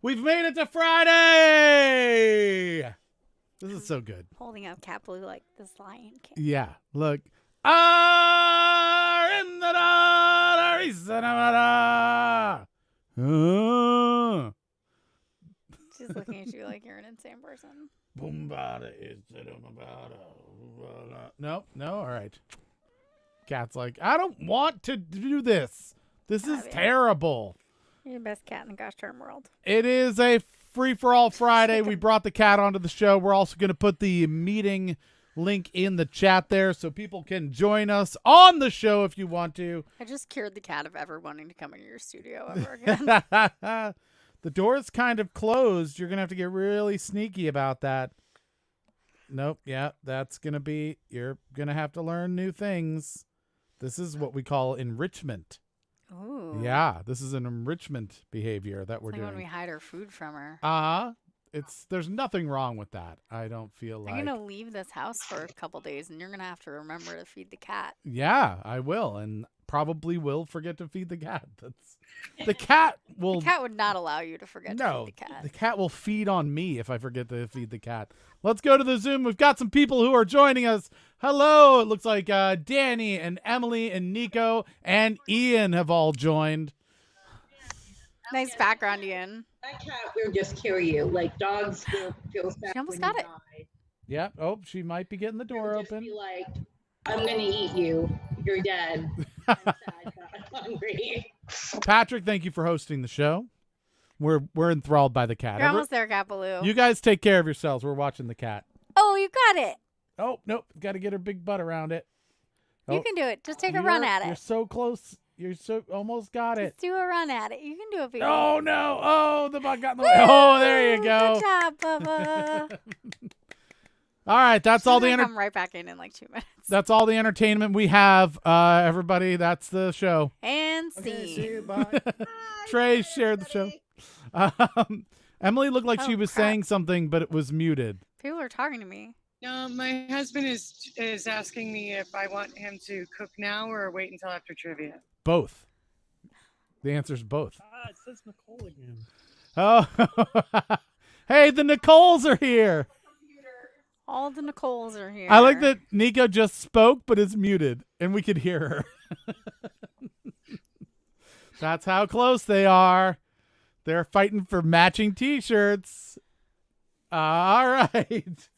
We've made it to Friday. This is so good. Holding up Cat Blue like this Lion King. Yeah, look. She's looking at you like you're an insane person. No, all right. Cat's like, I don't want to do this. This is terrible. You're the best cat in the gosh darn world. It is a free-for-all Friday. We brought the cat onto the show. We're also going to put the meeting link in the chat there so people can join us on the show if you want to. I just cured the cat of ever wanting to come into your studio ever again. The door's kind of closed. You're going to have to get really sneaky about that. Nope. Yeah, that's going to be, you're going to have to learn new things. This is what we call enrichment. Ooh. Yeah, this is an enrichment behavior that we're like doing. when we hide our food from her. There's nothing wrong with that. I don't feel like. I'm going to leave this house for a couple days and you're going to have to remember to feed the cat. Yeah, I will. And probably will forget to feed the cat. The cat will. The cat would not allow you to forget to feed the cat. The cat will feed on me if I forget to feed the cat. Let's go to the Zoom. We've got some people who are joining us. Hello. It looks like Danny and Emily and Nico and Ian have all joined. Nice background, Ian. That cat will just kill you. Like dogs will feel sad. She almost got it. Yeah. Oh, she might be getting the door open. Be like, I'm gonna eat you. You're dead. I'm sad. I'm hungry. Patrick, thank you for hosting the show. We're enthralled by the cat. You're almost there, Cat Blue. You guys take care of yourselves. We're watching the cat. Oh, you got it. Oh, nope. Got to get her big butt around it. Oh, you can do it. Just take a run at it. You're so close. You're so almost got it. Just do a run at it. You can do it, baby. Oh, no. Oh, the butt got in the way. Oh, there you go. Good job, Bubba. All right. That's all the come right back in like 2 minutes. That's all the entertainment we have. Everybody, that's the show. And Okay, see you. Bye. Trey shared the show. Emily looked like she was saying something, but it was muted. People are talking to me. No, my husband is asking me if I want him to cook now or wait until after trivia. Both. The answer's both. It says Nicole again. Oh, hey, the Nicoles are here. All the Nicoles are here. I like that Nico just spoke, but it's muted, and we could hear her. That's how close they are. They're fighting for matching T-shirts. All right.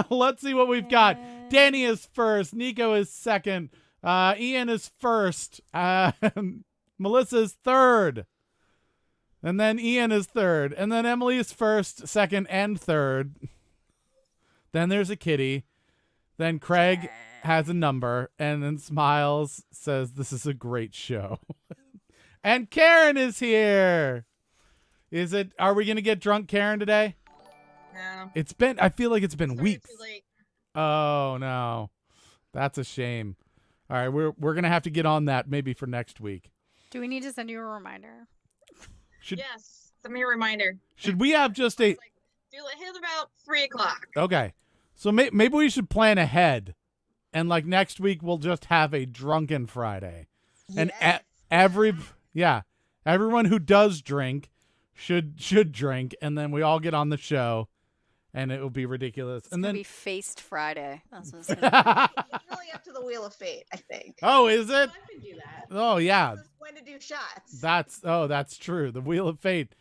Let's see what we've got. Danny is first. Nico is second. Ian is first. Melissa's third. And then Ian is third. And then Emily is first, second, and third. Then there's a kitty. Then Craig has a number. And then Smiles says, this is a great show. And Karen is here. Are we going to get drunk, Karen, today? No. I feel like it's been weeks. Oh, no. That's a shame. All right, we're going to have to get on that maybe for next week. Do we need to send you a reminder? Yes, send me a reminder. Should we have just a... Hit about 3 o'clock. Okay. So maybe we should plan ahead. And like next week, we'll just have a drunken Friday. Yes. And everyone who does drink should drink. And then we all get on the show. And it will be ridiculous. It's gonna be Faced Friday. That's what it's gonna be. It's really up to the Wheel of Fate, I think. Oh, is it? I can do that. Oh, yeah. When to do shots. That's true. The Wheel of Fate.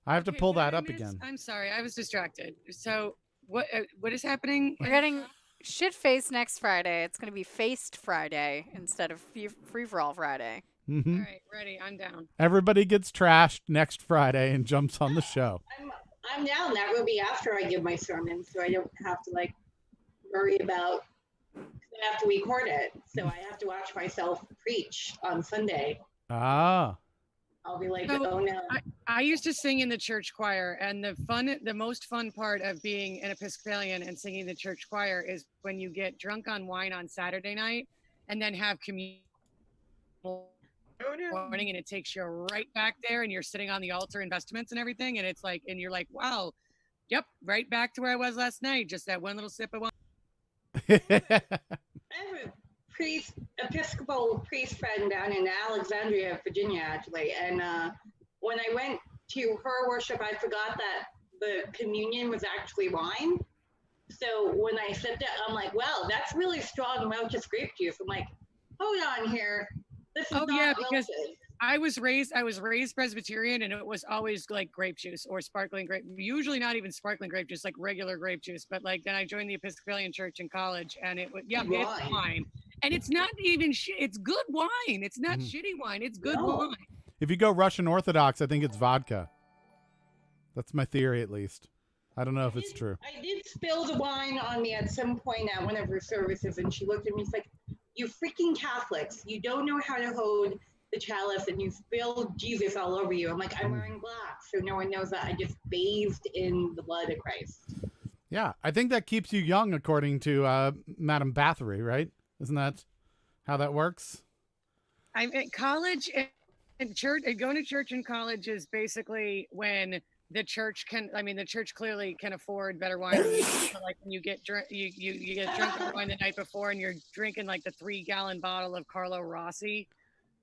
I have to pull that up again. I'm sorry, I was distracted. So what is happening? We're getting shit-faced next Friday. It's gonna be Faced Friday instead of Free-for-all Friday. Mm-hmm. All right, ready. I'm down. Everybody gets trashed next Friday and jumps on the show. I'm down. That will be after I give my sermon, so I don't have to worry about. I have to record it, so I have to watch myself preach on Sunday. Ah. I'll be like, So, oh no. I used to sing in the church choir, and the most fun part of being an Episcopalian and singing the church choir is when you get drunk on wine on Saturday night, and then have communion. Morning, and it takes you right back there, and you're sitting on the altar in vestments and everything, and it's like, and you're like, wow, yep, right back to where I was last night, just that one little sip of wine. I have a Episcopal priest friend down in Alexandria, Virginia, actually, and when I went to her worship, I forgot that the communion was actually wine. So when I sipped it, I'm like, wow, that's really strong Welch's grape juice. I'm like, hold on here. This is Oh, not yeah, because Welch's. I was raised Presbyterian, and it was always like grape juice or sparkling grape. Usually not even sparkling grape juice, like regular grape juice. But like then I joined the Episcopalian Church in college, and it was it's wine, and it's not even it's good wine. It's not shitty wine. It's good wine. If you go Russian Orthodox, I think it's vodka. That's my theory, at least. I don't know if it's true. I did spill the wine on me at some point at one of her services, and she looked at me. She's like, "You freaking Catholics! You don't know how to hold the chalice, and you spilled Jesus all over you." I'm like, "I'm wearing black, so no one knows that I just bathed in the blood of Christ." Yeah, I think that keeps you young, according to Madame Bathory, right? Isn't that how that works? I'm at college and church. Going to church in college is basically when the church the church clearly can afford better wine than you. So like when you get drunk, you get drunk on wine the night before, and you're drinking like the 3-gallon bottle of Carlo Rossi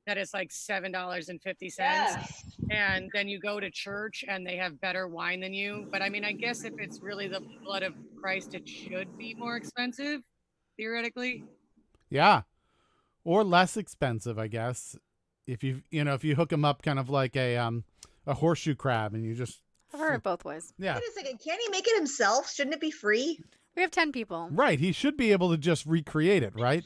that is like $7.50. Yes. And then you go to church and they have better wine than you. But I mean, I guess if it's really the blood of Christ, it should be more expensive, theoretically. Yeah, or less expensive, I guess. If if you hook them up, kind of like a horseshoe crab, and you just. I've heard it both ways. Yeah. Wait a second. Can't he make it himself? Shouldn't it be free? We have 10 people. Right. He should be able to just recreate it, right?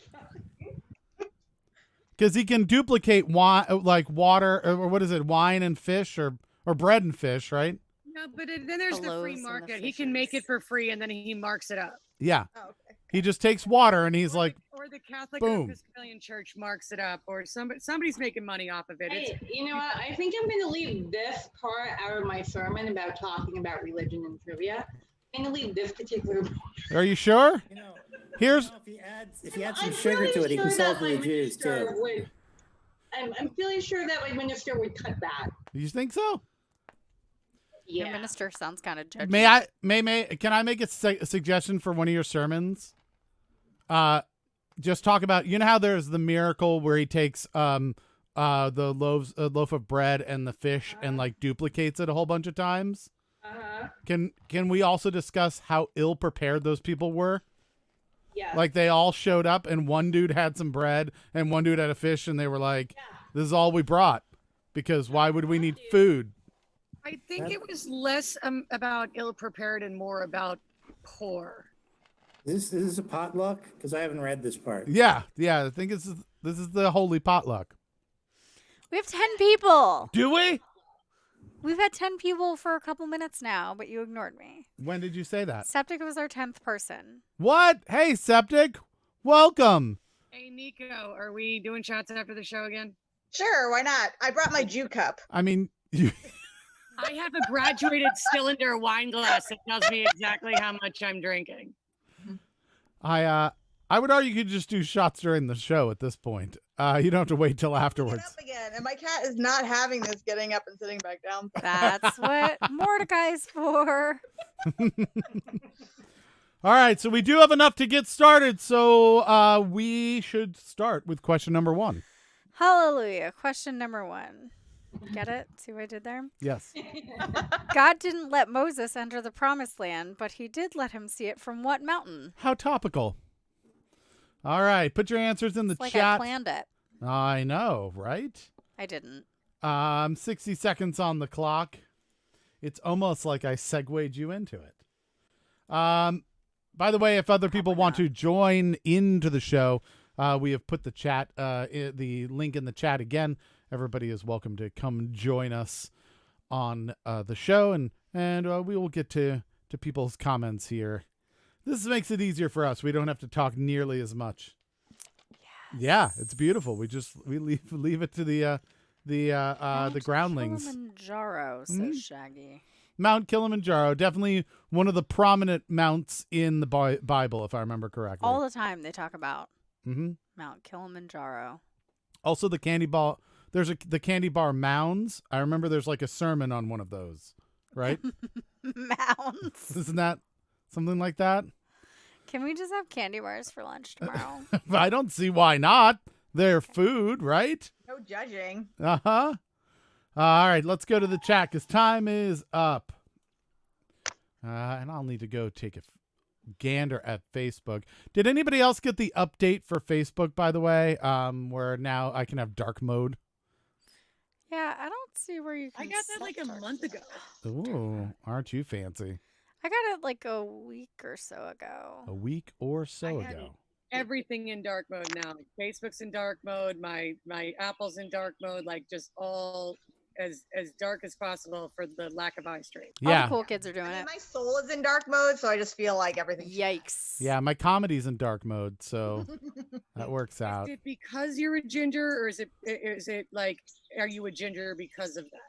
Because he can duplicate wine, like water, or what is it, wine and fish, or bread and fish, right? No, but then there's the free loaves and the market. He can make it for free, and then he marks it up. Yeah. Oh, okay. He just takes water and he's like, Or the Catholic boom. Episcopalian Church marks it up, or somebody's making money off of it. Hey, you know what? I think I'm going to leave this part out of my sermon about talking about religion and trivia. I'm going to leave this particular part. are you sure? Here's if he adds some sugar to it, he can sell it to the Jews too. I'm feeling sure that my minister would cut that. You think so? Your minister sounds kind of judgy. Can I make a suggestion for one of your sermons? Just talk about, how there's the miracle where he takes the loaf of bread and the fish and like duplicates it a whole bunch of times. Can we also discuss how ill prepared those people were? Yeah. Like they all showed up and one dude had some bread and one dude had a fish, and they were like, "This is all we brought," because why would we need food? I think it was less about ill prepared and more about poor. Is this a potluck? Because I haven't read this part. Yeah. I think this is the holy potluck. We have 10 people. Do we? We've had 10 people for a couple minutes now, but you ignored me. When did you say that? Septic was our 10th person. What? Hey, Septic. Welcome. Hey, Nico, are we doing shots after the show again? Sure, why not? I brought my Jew cup. I mean, I have a graduated cylinder wine glass that tells me exactly how much I'm drinking. I would argue you could just do shots during the show at this point. You don't have to wait till Get afterwards. up again, and my cat is not having this getting up and sitting back down. That's what Mordecai's for. All right, so we do have enough to get started, so we should start with question number 1. Hallelujah. Question number 1. Get it? See what I did there? Yes. God didn't let Moses enter the promised land, but he did let him see it from what mountain? How topical. All right, put your answers in the It's like chat. I planned it. I know, right? I didn't. 60 seconds on the clock. It's almost like I segued you into it. By the way, if other people want to join into the show, we have put the link in the chat again. Everybody is welcome to come join us on the show, and we will get to people's comments here. This makes it easier for us. We don't have to talk nearly as much. Yes. Yeah, it's beautiful. We leave it to the groundlings. Kilimanjaro, says Shaggy. Mount Kilimanjaro, definitely one of the prominent mounts in the Bible, if I remember correctly. All the time they talk about Mm-hmm. Mount Kilimanjaro. Also, the candy bar. There's the candy bar mounds. I remember there's like a sermon on one of those, right? Mounds. Isn't that something like that? Can we just have candy bars for lunch tomorrow? I don't see why not. They're food, right? No judging. Uh-huh. All right, let's go to the chat because time is up. And I'll need to go take a gander at Facebook. Did anybody else get the update for Facebook, by the way, where now I can have dark mode? Yeah, I don't see where you can. I got that set like a dark month mode. ago. Ooh, aren't you fancy? I got it like a week or so ago. A week or so I had ago. Everything in dark mode now. Facebook's in dark mode. My Apple's in dark mode. Like just all as dark as possible for the lack of eye strain. All Yeah. the cool kids are doing I mean, it. my soul is in dark mode, so I just feel like everything's Yikes. Yeah, my comedy's in dark mode, so that works out. Is it because you're a ginger, or is it like, are you a ginger because of that?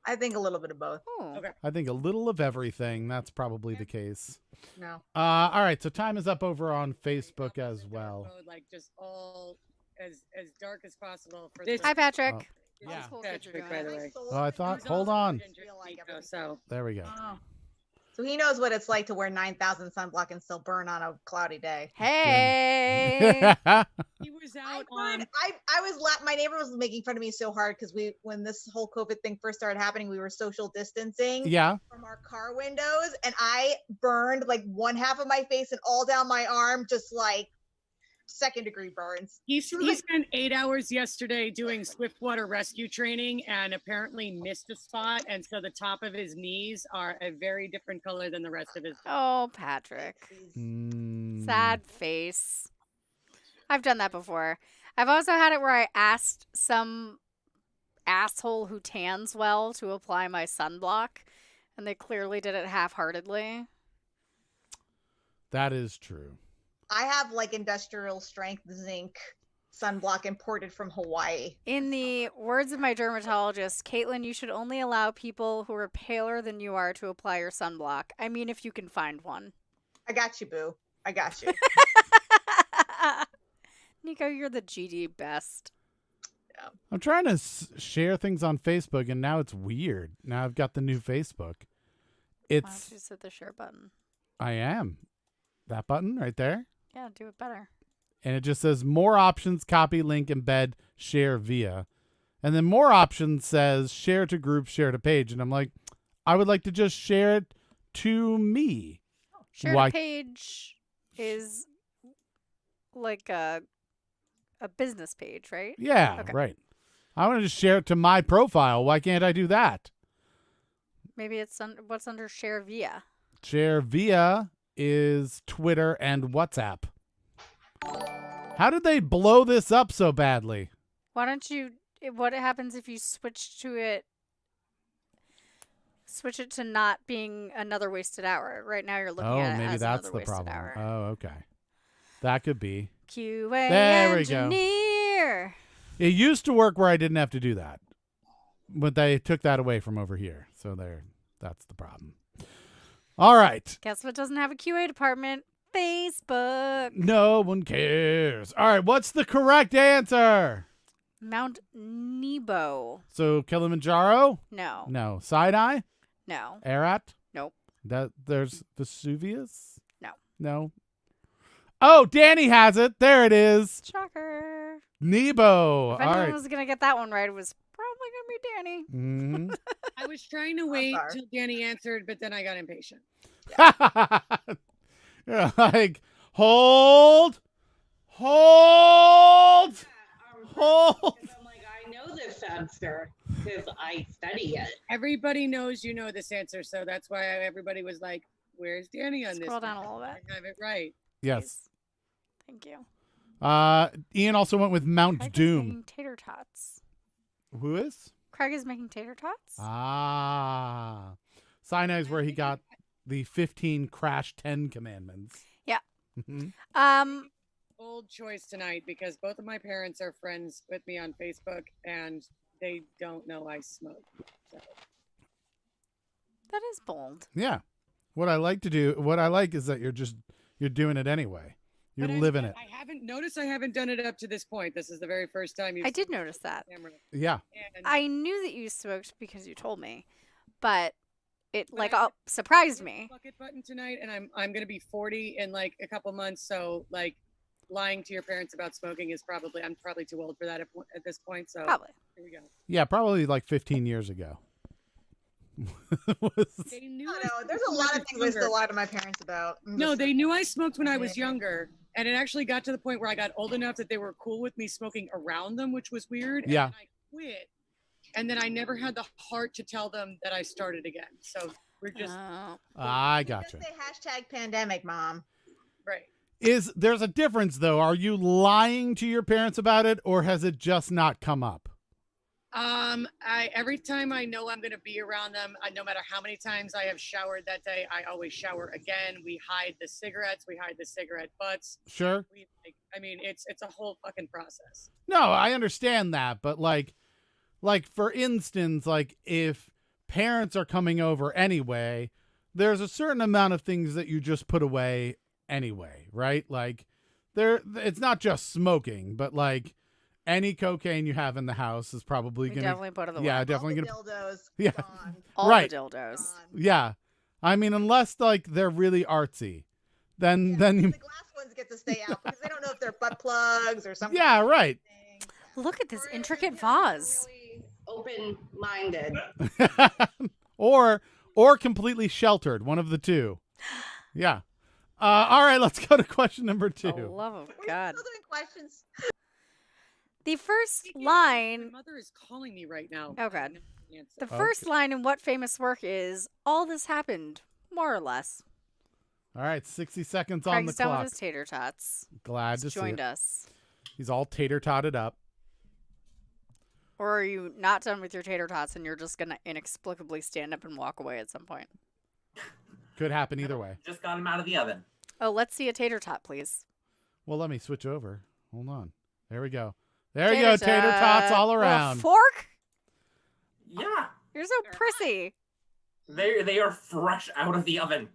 I think a little bit of both. Oh. Okay. I think a little of everything. That's probably the case. No. All right, so time is up over on Facebook as well. Mode, like just all as dark as possible for Hi, Patrick. Oh, All yeah. the cool kids are Patrick, doing by the it. way. Oh, I thought. Hold on. Feel like everything- So There we go. Oh. So he knows what it's like to wear 9,000 sunblock and still burn on a cloudy day. Hey. he was I out burned- on. I was my neighbor was making fun of me so hard because when this whole COVID thing first started happening, we were social distancing Yeah. from our car windows, and I burned like one half of my face and all down my arm, just like second-degree burns. He spent 8 hours yesterday doing swiftwater rescue training and apparently missed a spot, and so the top of his knees are a very different color than the rest of his body. Oh, Patrick. Mm. Sad face. I've done that before. I've also had it where I asked some asshole who tans well to apply my sunblock, and they clearly did it half-heartedly. That is true. I have like industrial strength zinc sunblock imported from Hawaii. In the words of my dermatologist, Caitlin, you should only allow people who are paler than you are to apply your sunblock. I mean, if you can find one. I got you, boo. I got you. Nico, you're the GD best. I'm trying to share things on Facebook, and now it's weird. Now I've got the new Facebook. Why don't It's you hit the share button? I am that button right there, Yeah, do it better. and it just says more options: copy, link, embed, share via, and then more options says share to group, share to page, and I'm like, I would like to just share it to me. Share Why- to page is like a business page, right? Yeah, Okay. right. I want to just share it to my profile. Why can't I do that? Maybe it's what's under share via. Share via is Twitter and WhatsApp. How did they blow this up so badly? Why don't you? What happens if you switch it to not being another wasted hour? Right now, you're looking Oh, at it maybe as that's another the wasted problem. hour. Oh, okay. That could be. QA There we go. engineer. It used to work where I didn't have to do that, but they took that away from over here. So that's the problem. All right. Guess what doesn't have a QA department? Facebook. No one cares. All right. What's the correct answer? Mount Nebo. So Kilimanjaro? No. No. Sinai? No. Ararat? Nope. There's Vesuvius? No. No. Oh, Danny has it. There it is. Shocker. Nebo. If All anyone right. was gonna get that one right, it was probably gonna be Danny. Mhm. I was trying to wait sorry. till Danny answered, but then I got impatient. You're like, hold. Hold. I'm like, I know this answer because I study it. Everybody knows you know this answer, so that's why everybody was like, "Where's Danny on this?" Scroll down a one?" little bit. I have it right. Yes. Thank you. Ian also went with Mount Craig is Doom. making tater tots. Who is? Craig is making tater tots. Ah. Sinai is where he got the 15 crash 10 commandments. Yeah. Mhm. Bold choice tonight because both of my parents are friends with me on Facebook, and they don't know I smoke. So. That is bold. Yeah. What I like is that you're doing it anyway. You're But living it. I haven't done it up to this point. This is the very first time you've I did seen me notice on that. camera. Yeah. And I knew that you smoked because you told me, but it But like I- surprised hit the me. bucket button tonight, and I'm gonna be 40 in like a couple months. So like, lying to your parents about smoking is I'm probably too old for that at this point. So Probably. here we go. Yeah, probably like 15 years ago. They knew I I don't know. smoked There's a when lot I of was things I still younger. lie to my parents about. No, they knew I smoked when I was Yeah. younger. And it actually got to the point where I got old enough that they were cool with me smoking around them, which was weird. Yeah. And then I quit. And then I never had the heart to tell them that I started again. So we're just I Just gotcha. say hashtag pandemic, mom. right. There's a difference though? Are you lying to your parents about it, or has it just not come up? Every time I know I'm going to be around them, no matter how many times I have showered that day, I always shower again. We hide the cigarettes. We hide the cigarette butts. Sure. It's a whole fucking process. No, I understand that, but like for instance, like if parents are coming over anyway, there's a certain amount of things that you just put away anyway, right? Like it's not just smoking, but like any cocaine you have in the house is probably We gonna definitely put it away. yeah, All definitely the gonna dildos. Yeah. Gone. All right. the dildos. Gone. yeah. I mean, unless like they're really artsy, then Yeah, then you the glass ones get to stay out because they don't know if they're butt plugs or something. yeah, right. Look at this Or intricate they're vase. really open-minded. or completely sheltered, one of the two. Yeah. All right, let's go to question number For 2. the love of We're God. still doing questions. The first My line. mother is calling me right now. Oh, God. Answer. The first line in what famous work is all this happened, more or less. All right, 60 seconds on the Craig's done clock. with his tater tots. Glad to He's see joined it. us. He's all tater-totted up. Or are you not done with your tater tots and you're just going to inexplicably stand up and walk away at some point? Could happen either way. Just got him out of the oven. Oh, let's see a tater tot, please. Well, let me switch over. Hold on. There we go. There you go, tater tots all With a around. fork? Yeah, You're so prissy. they are fresh out of the oven.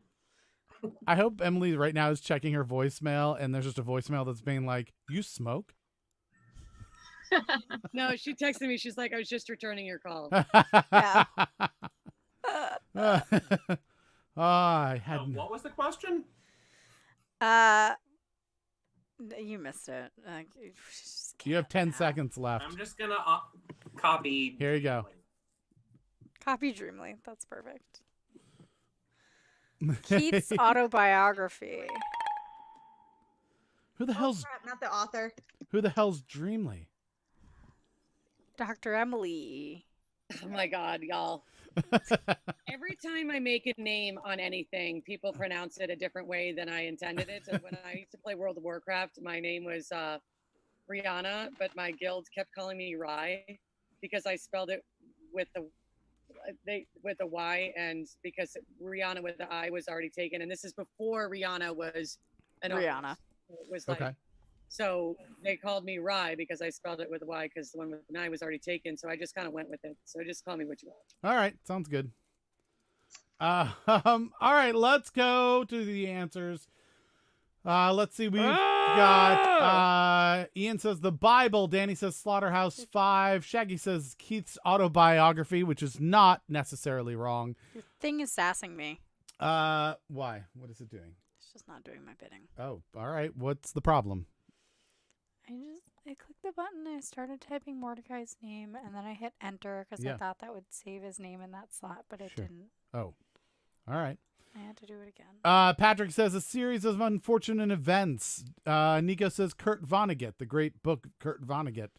I hope Emily right now is checking her voicemail, and there's just a voicemail that's being like, "You smoke?" No, she texted me. She's like, I was just returning your call. Yeah. I had What was the question? You missed it. You have 10 seconds left. I'm just gonna copy. Here you go. Copy Dreamly. That's perfect. Keith's autobiography. Who the hell's Crap, not the author. Dreamly? Dr. Emily. Oh my God, y'all. Every time I make a name on anything, people pronounce it a different way than I intended it. And when I used to play World of Warcraft, my name was Rihanna, but my guild kept calling me Rye because I spelled it with a Y, and because Rihanna with the I was already taken, and this is before Rihanna was an Rihanna. artist. It was like, Okay. so they called me Rye because I spelled it with a Y because the one with an I was already taken. So I just kind of went with it. So just call me what you want. All right, sounds good. All right, let's go to the answers. Let's see. We've got Ian says the Bible. Danny says Slaughterhouse 5. Shaggy says Keith's autobiography, which is not necessarily wrong. Your thing is sassing me. Why? What is it doing? It's just not doing my bidding. Oh, all right. What's the problem? I clicked the button and I started typing Mordecai's name and then I hit enter because Yeah. I thought that would save his name in that slot, but it Sure. didn't. Oh, all right. I had to do it again. Patrick says a series of unfortunate events. Nico says Kurt Vonnegut, the great book Kurt Vonnegut.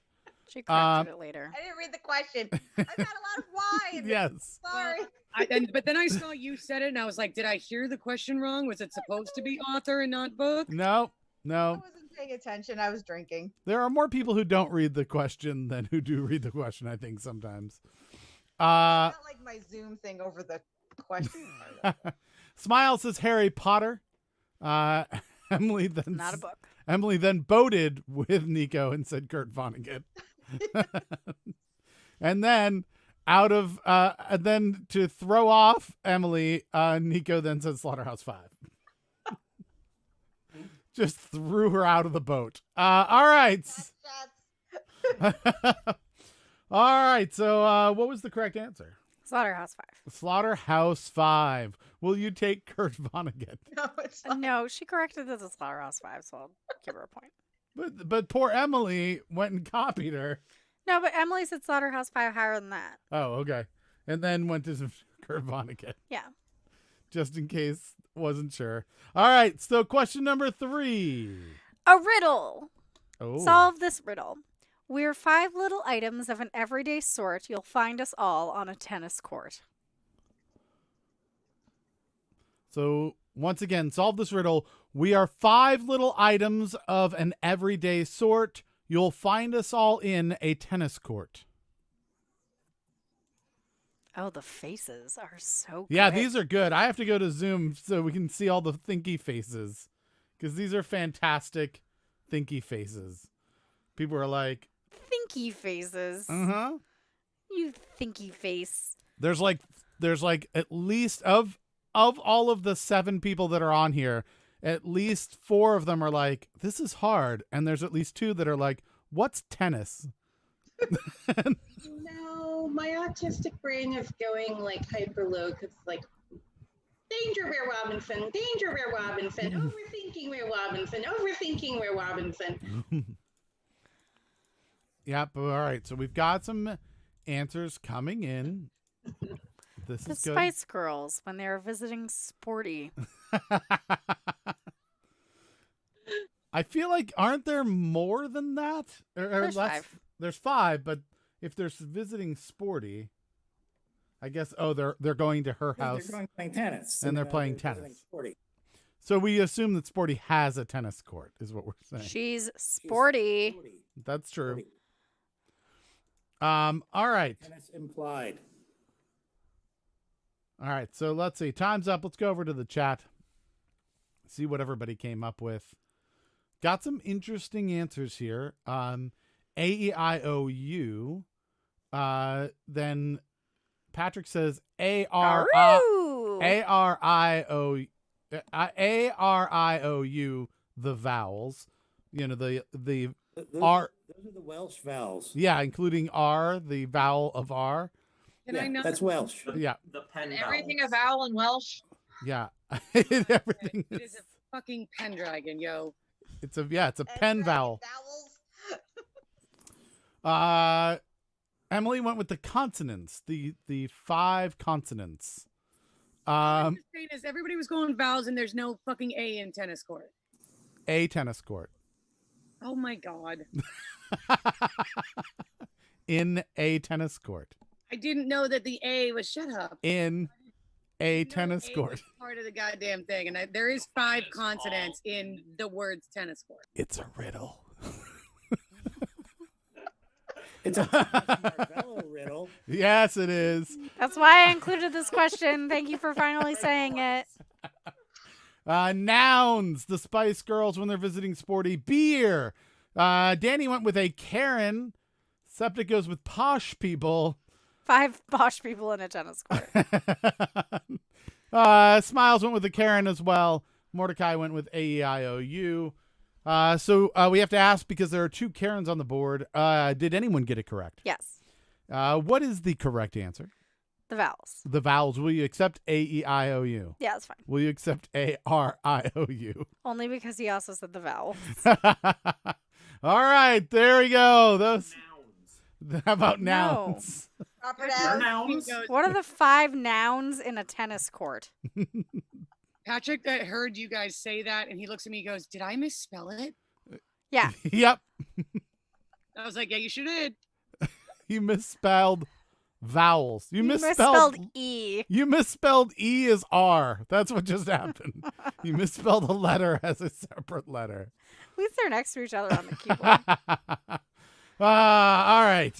She corrected it later. I didn't read the question. I've got a lot of whys. Yes. Sorry. But then I saw you said it, and I was like, did I hear the question wrong? Was it supposed to be author and not book? No. I wasn't paying attention. I was drinking. There are more people who don't read the question than who do read the question, I think, sometimes. Not like my Zoom thing over the question. Smile says Harry Potter. Emily then Not a book. Emily then voted with Nico and said Kurt Vonnegut. And then then to throw off Emily, Nico then said Slaughterhouse 5. Just threw her out of the boat. All right. All right. So what was the correct answer? Slaughterhouse 5. Slaughterhouse 5. Will you take Kurt Vonnegut? No, it's No, she corrected it as Slaughterhouse 5, so I'll give her a point. But poor Emily went and copied her. No, but Emily said Slaughterhouse-Five higher than that. Oh, okay. And then went to Kurt Vonnegut. Yeah. Just in case, wasn't sure. All right, so question number 3. A riddle. Oh. Solve this riddle. We're 5 little items of an everyday sort. You'll find us all on a tennis court. So once again, solve this riddle. We are 5 little items of an everyday sort. You'll find us all in a tennis court. Oh, the faces are so good. Yeah, these are good. I have to go to Zoom so we can see all the thinky faces, because these are fantastic thinky faces. People are like, Thinky faces. uh-huh. You thinky face. There's like at least of all of the 7 people that are on here, at least 4 of them are like, this is hard. And there's at least 2 that are like, what's tennis? No, my autistic brain is going like hyper low because like danger where Robinson, overthinking where Robinson. Yep. All right. So we've got some answers coming in. This The is good. Spice Girls when they were visiting Sporty. I feel like, aren't there more than that? Or There's less? 5. There's 5, but if there's visiting Sporty, I guess. Oh, they're going to her house. They're going playing tennis. And they're playing visiting tennis. Sporty. So we assume that Sporty has a tennis court, is what we're saying. She's sporty. That's true. All right. Tennis implied. All right. So let's see. Time's up. Let's go over to the chat. See what everybody came up with. Got some interesting answers here. A-E-I-O-U. Then Patrick says A-R-I-O-U, the vowels. You know, the R. Those are the Welsh vowels. Yeah, including R, the vowel of R. Can I know? That's Welsh. Yeah. The pen Everything a vowels. vowel in Welsh. Yeah. Everything It is. is a fucking Pendragon, yo. It's a pen vowel. Vowels. Emily went with the consonants, the 5 consonants. I'm just saying is everybody was going vowels and there's no fucking A in tennis court. A tennis court. Oh my god. In a tennis court. I didn't know that the A was shut up. In a No, tennis A court. was part of the goddamn thing, and there is 5 consonants in the words tennis court. It's a riddle. It's a Marvello riddle. Yes, it is. That's why I included this question. Thank you for finally saying it. Nouns. The Spice Girls when they're visiting Sporty. Beer. Danny went with a Karen. Septic goes with posh people. 5 posh people in a tennis court. Smiles went with the Karen as well. Mordecai went with A-E-I-O-U. So we have to ask, because there are 2 Karens on the board. Did anyone get it correct? Yes. What is the correct answer? The vowels. The vowels. Will you accept A-E-I-O-U? Yeah, that's fine. Will you accept A-R-I-O-U? Only because he also said the vowels. All right, there we go. Those. Nouns. How about No. nouns? Proper They're noun. nouns. What are the 5 nouns in a tennis court? Patrick, I heard you guys say that, and he looks at me and goes, "Did I misspell it?" Yeah. Yep. I was like, "Yeah, you sure did." You misspelled vowels. You misspelled E. You misspelled E as R. That's what just happened. You misspelled a letter as a separate letter. At least they're next to each other on the keyboard. All right.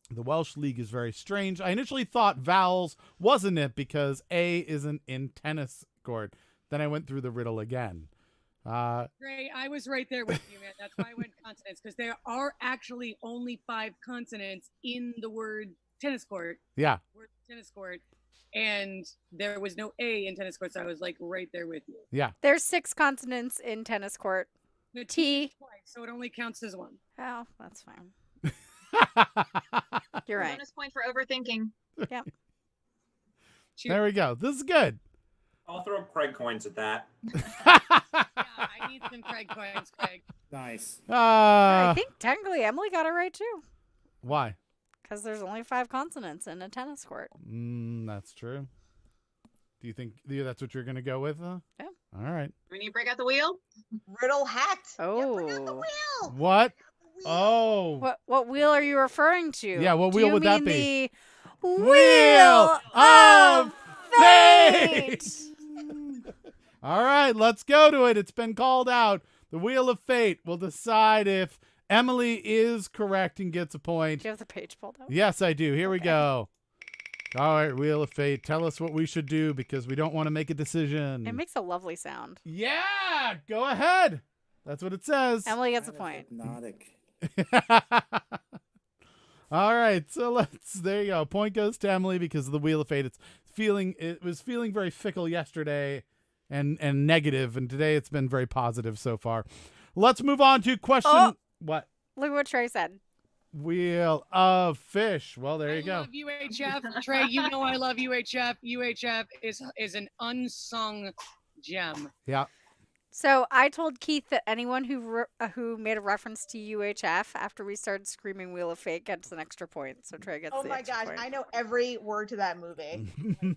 The Welsh League is very strange. I initially thought vowels, wasn't it, because A isn't in tennis court. Then I went through the riddle again. Ray, I was right there with you, man. That's why I went consonants, because there are actually only 5 consonants in the word tennis court. Yeah. Word tennis court. And there was no A in tennis court, so I was like right there with you. Yeah. There's 6 consonants in tennis court. The T. twice, so it only counts as 1. Oh, that's fine. You're right. Bonus point for overthinking. There we go. This is good. I'll throw Craig coins at that. Yeah, I We need some Craig coins, Craig. Nice. I think technically Emily got it right too, Why? because there's only 5 consonants in a tennis court. That's true. Do you think that's what you're going to go with? Yeah. All right. We need to break out the wheel. Riddle hacked. Yeah, bring out the Oh. wheel. What? The wheel. Oh. What wheel are you referring to? Yeah, what Do wheel you would that mean be? The Wheel of Fate! All right, let's go to it. It's been called out. The Wheel of Fate will decide if Emily is correct and gets a point. Do you have the page pulled up? Yes, I do. Here we Okay. go. All right, Wheel of Fate. Tell us what we should do because we don't want to make a decision. It makes a lovely sound. Yeah, go ahead. That's what it says. Emily gets a Kind of point. hypnotic. All right, so there you go. Point goes to Emily because of the Wheel of Fate. It was feeling very fickle yesterday and negative, and today it's been very positive so far. Let's move on to question. Oh. What? Look what Trey said. Wheel of Fish. Well, there you I go. love UHF. Trey, you know I love UHF. UHF is an unsung gem. Yeah. So I told Keith that anyone who made a reference to UHF after we started screaming Wheel of Fate gets an extra point. So Trey gets Oh the my extra gosh, point. I know every word to that movie.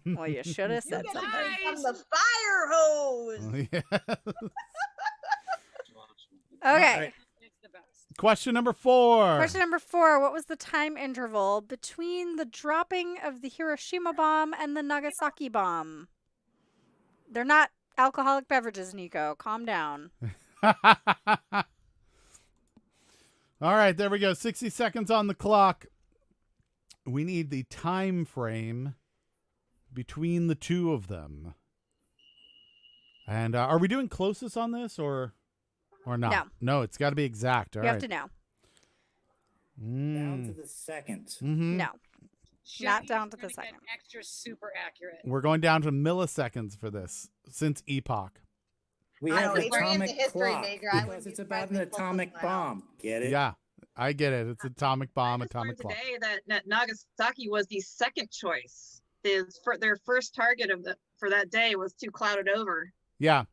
Well, you should have You said get something. to drink from the fire hose. Yeah. Okay. It's the best. Question number 4. Question number 4. What was the time interval between the dropping of the Hiroshima bomb and the Nagasaki bomb? They're not alcoholic beverages, Nico. Calm down. All right, there we go. 60 seconds on the clock. We need the time frame between the two of them. And are we doing closest on this or not? No. No, it's got to be exact. All You right. have to know. Down to the second. Mm-hmm. No. Not down to the Gonna get second. Extra super accurate. We're going down to milliseconds for this since epoch. We I have know, the Adrian's a atomic history clock major. I because wouldn't it's be about surprised an if they pulled atomic something out. bomb. Get it? Yeah, I get it. It's atomic bomb, I just atomic learned clock. today that Nagasaki was the second choice. Their first target for that day was too clouded over. Yeah,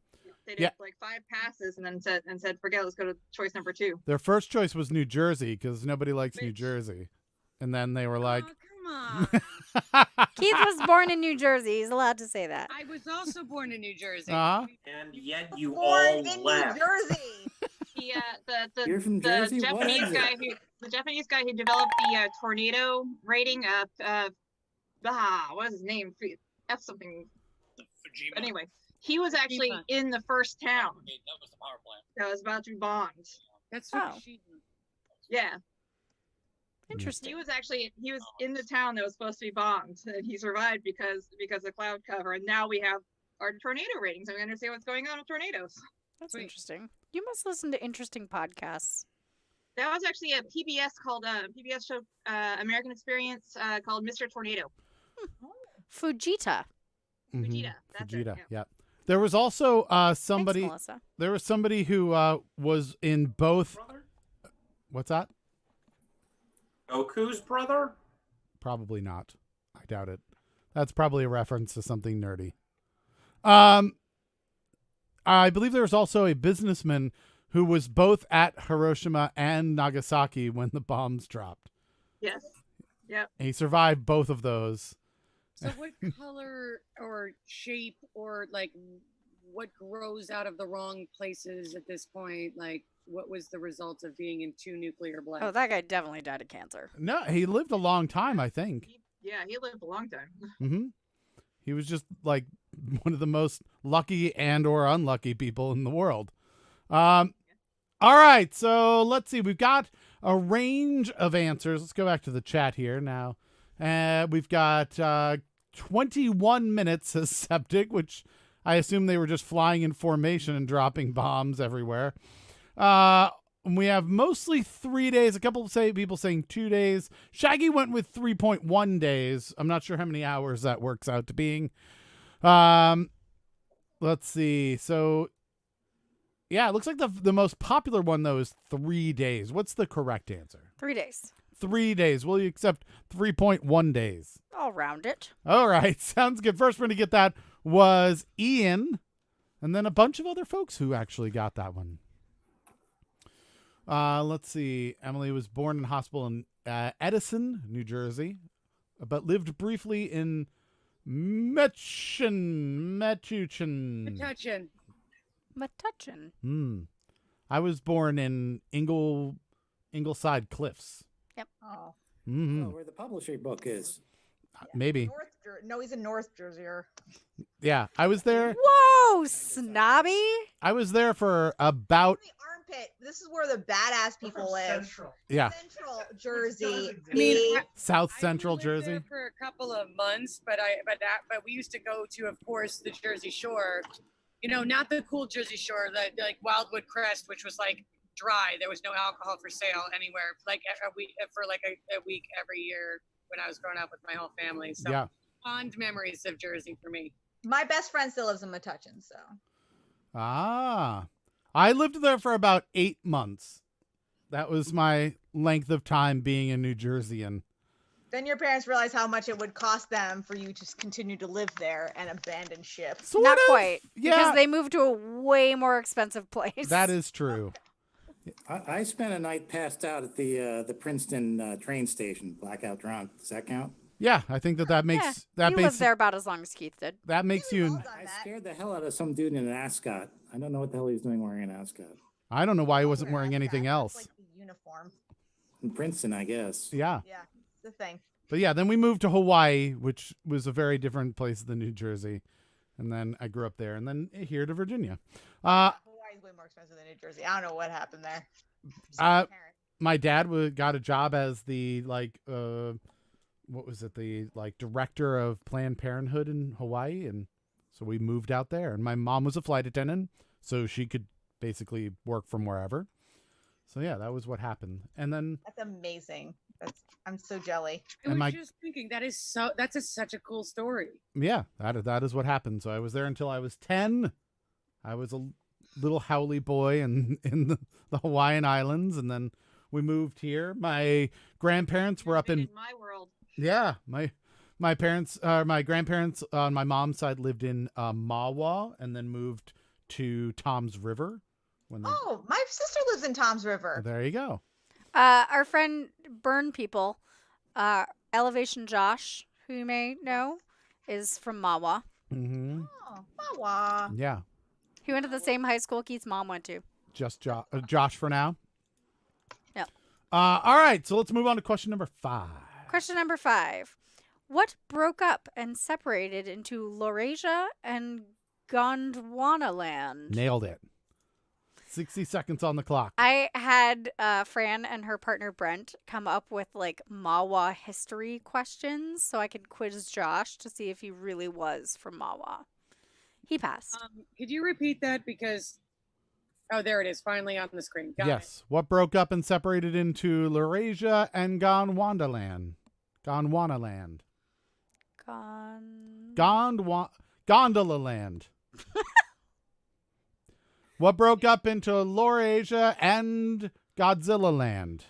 They did Yeah. like 5 passes and then said forget. Let's go to choice number 2. their first choice was New Jersey because nobody likes New Bitch. Jersey. And then they were like, Oh, come on. Keith was born in New Jersey. He's allowed to say that. I was also born in New Jersey. uh-huh. And yet you Born all in left. New Jersey. You're from The Jersey? What Japanese exit? Japanese guy who developed the tornado rating. What is his name? F something. Anyway, he was actually Fukushima. in the first town That was the power plant. that was about to be bombed. That's Oh. Fukushima. Yeah, Interesting. he was in the town that was supposed to be bombed, and he survived because of cloud cover. And now we have our tornado ratings, and we understand what's going on with tornadoes. That's Sweet. interesting. You must listen to interesting podcasts. That was actually a PBS show, American Experience, called Mr. Tornado. Fujita. Mhm. Fujita, that's it, Fujita, yeah. yeah. There was also somebody. Thanks, Melissa. There was somebody who was in both. Brother? What's that? Goku's brother? Probably not. I doubt it. That's probably a reference to something nerdy. I believe there was also a businessman who was both at Hiroshima and Nagasaki when the bombs dropped. Yes. Yep. And he survived both of those. So what color or shape or like what grows out of the wrong places at this point? Like what was the result of being in 2 nuclear blasts? Oh, that guy definitely died of cancer. No, he lived a long time, I think. He lived a long time. Hmm. He was just like one of the most lucky and or unlucky people in the world. All right, so let's see. We've got a range of answers. Let's go back to the chat here now. We've got 21 minutes as Septic, which I assume they were just flying in formation and dropping bombs everywhere. We have mostly 3 days. A couple of people saying 2 days. Shaggy went with 3.1 days. I'm not sure how many hours that works out to being. Let's see. So, yeah, it looks like the most popular one, though, is 3 days. What's the correct answer? 3 days. 3 days. Will you accept 3.1 days? I'll round it. All right. Sounds good. First one to get that was Ian. And then a bunch of other folks who actually got that one. Let's see. Emily was born in a hospital in Edison, New Jersey, but lived briefly in Metuchen. Metuchen. I was born in Ingleside Cliffs. Oh. Mm-hmm. Oh, where the publisher book is. Maybe. No, he's in North Jersey. Yeah, I was there. Whoa, snobby. I was there for about. The armpit. This is where the badass people live. Central. Yeah. Central Jersey. I mean, South I Central only lived Jersey. there for a couple of months, but we used to go to, of course, the Jersey Shore. You know, not the cool Jersey Shore, like Wildwood Crest, which was like dry. There was no alcohol for sale anywhere. Like a week a week every year when I was growing up with my whole family. So Yeah. fond memories of Jersey for me. My best friend still lives in Metuchen, so. I lived there for about 8 months. That was my length of time being in New Jersey. And Then your parents realized how much it would cost them for you to continue to live there and abandon ship. Not quite. Yeah. Because they moved to a way more expensive place. That is true. I spent a night passed out at the Princeton train station, blackout drunk. Does that count? Yeah, I think that makes that you makes lived there about as long as Keith did. that makes you. I scared the hell out of some dude in an ascot. I don't know what the hell he was doing wearing an ascot. I don't know why he wasn't wearing anything That's else. like the uniform. In Princeton, I guess. Yeah. Yeah, it's the thing. But yeah, then we moved to Hawaii, which was a very different place than New Jersey. And then I grew up there, and then here to Virginia. Hawaii's way more expensive than New Jersey. I don't know what happened there. My dad got a job as the what was it? The director of Planned Parenthood in Hawaii, and so we moved out there. And my mom was a flight attendant, so she could basically work from wherever. So yeah, that was what happened. And then That's amazing. I'm so jelly. I was just thinking that's such a cool story. yeah, that is what happened. So I was there until I was 10. I was a little howly boy in the Hawaiian Islands, and then we moved here. My grandparents were up in my world. Yeah, my parents, my grandparents on my mom's side lived in Mawa, and then moved to Tom's River. Oh, my sister lives in Tom's River. There you go. Our friend Burn People, Elevation Josh, who you may know, is from Mawa. Mm-hmm. Oh, Mawa. Yeah. He went to the same high school Keith's mom went to. Just Josh for now. No. All right, so let's move on to question number 5. Question number 5. What broke up and separated into Laurasia and Gondwanaland? Nailed it. 60 seconds on the clock. I had Fran and her partner Brent come up with Mawa history questions so I could quiz Josh to see if he really was from Mawa. He passed. Could you repeat that? Because, oh, there it is, finally on the screen. Got Yes. What broke up and separated into Laurasia and Gondwanaland? Gondwanaland. Gondola Land. What broke up into Laurasia and Godzilla Land?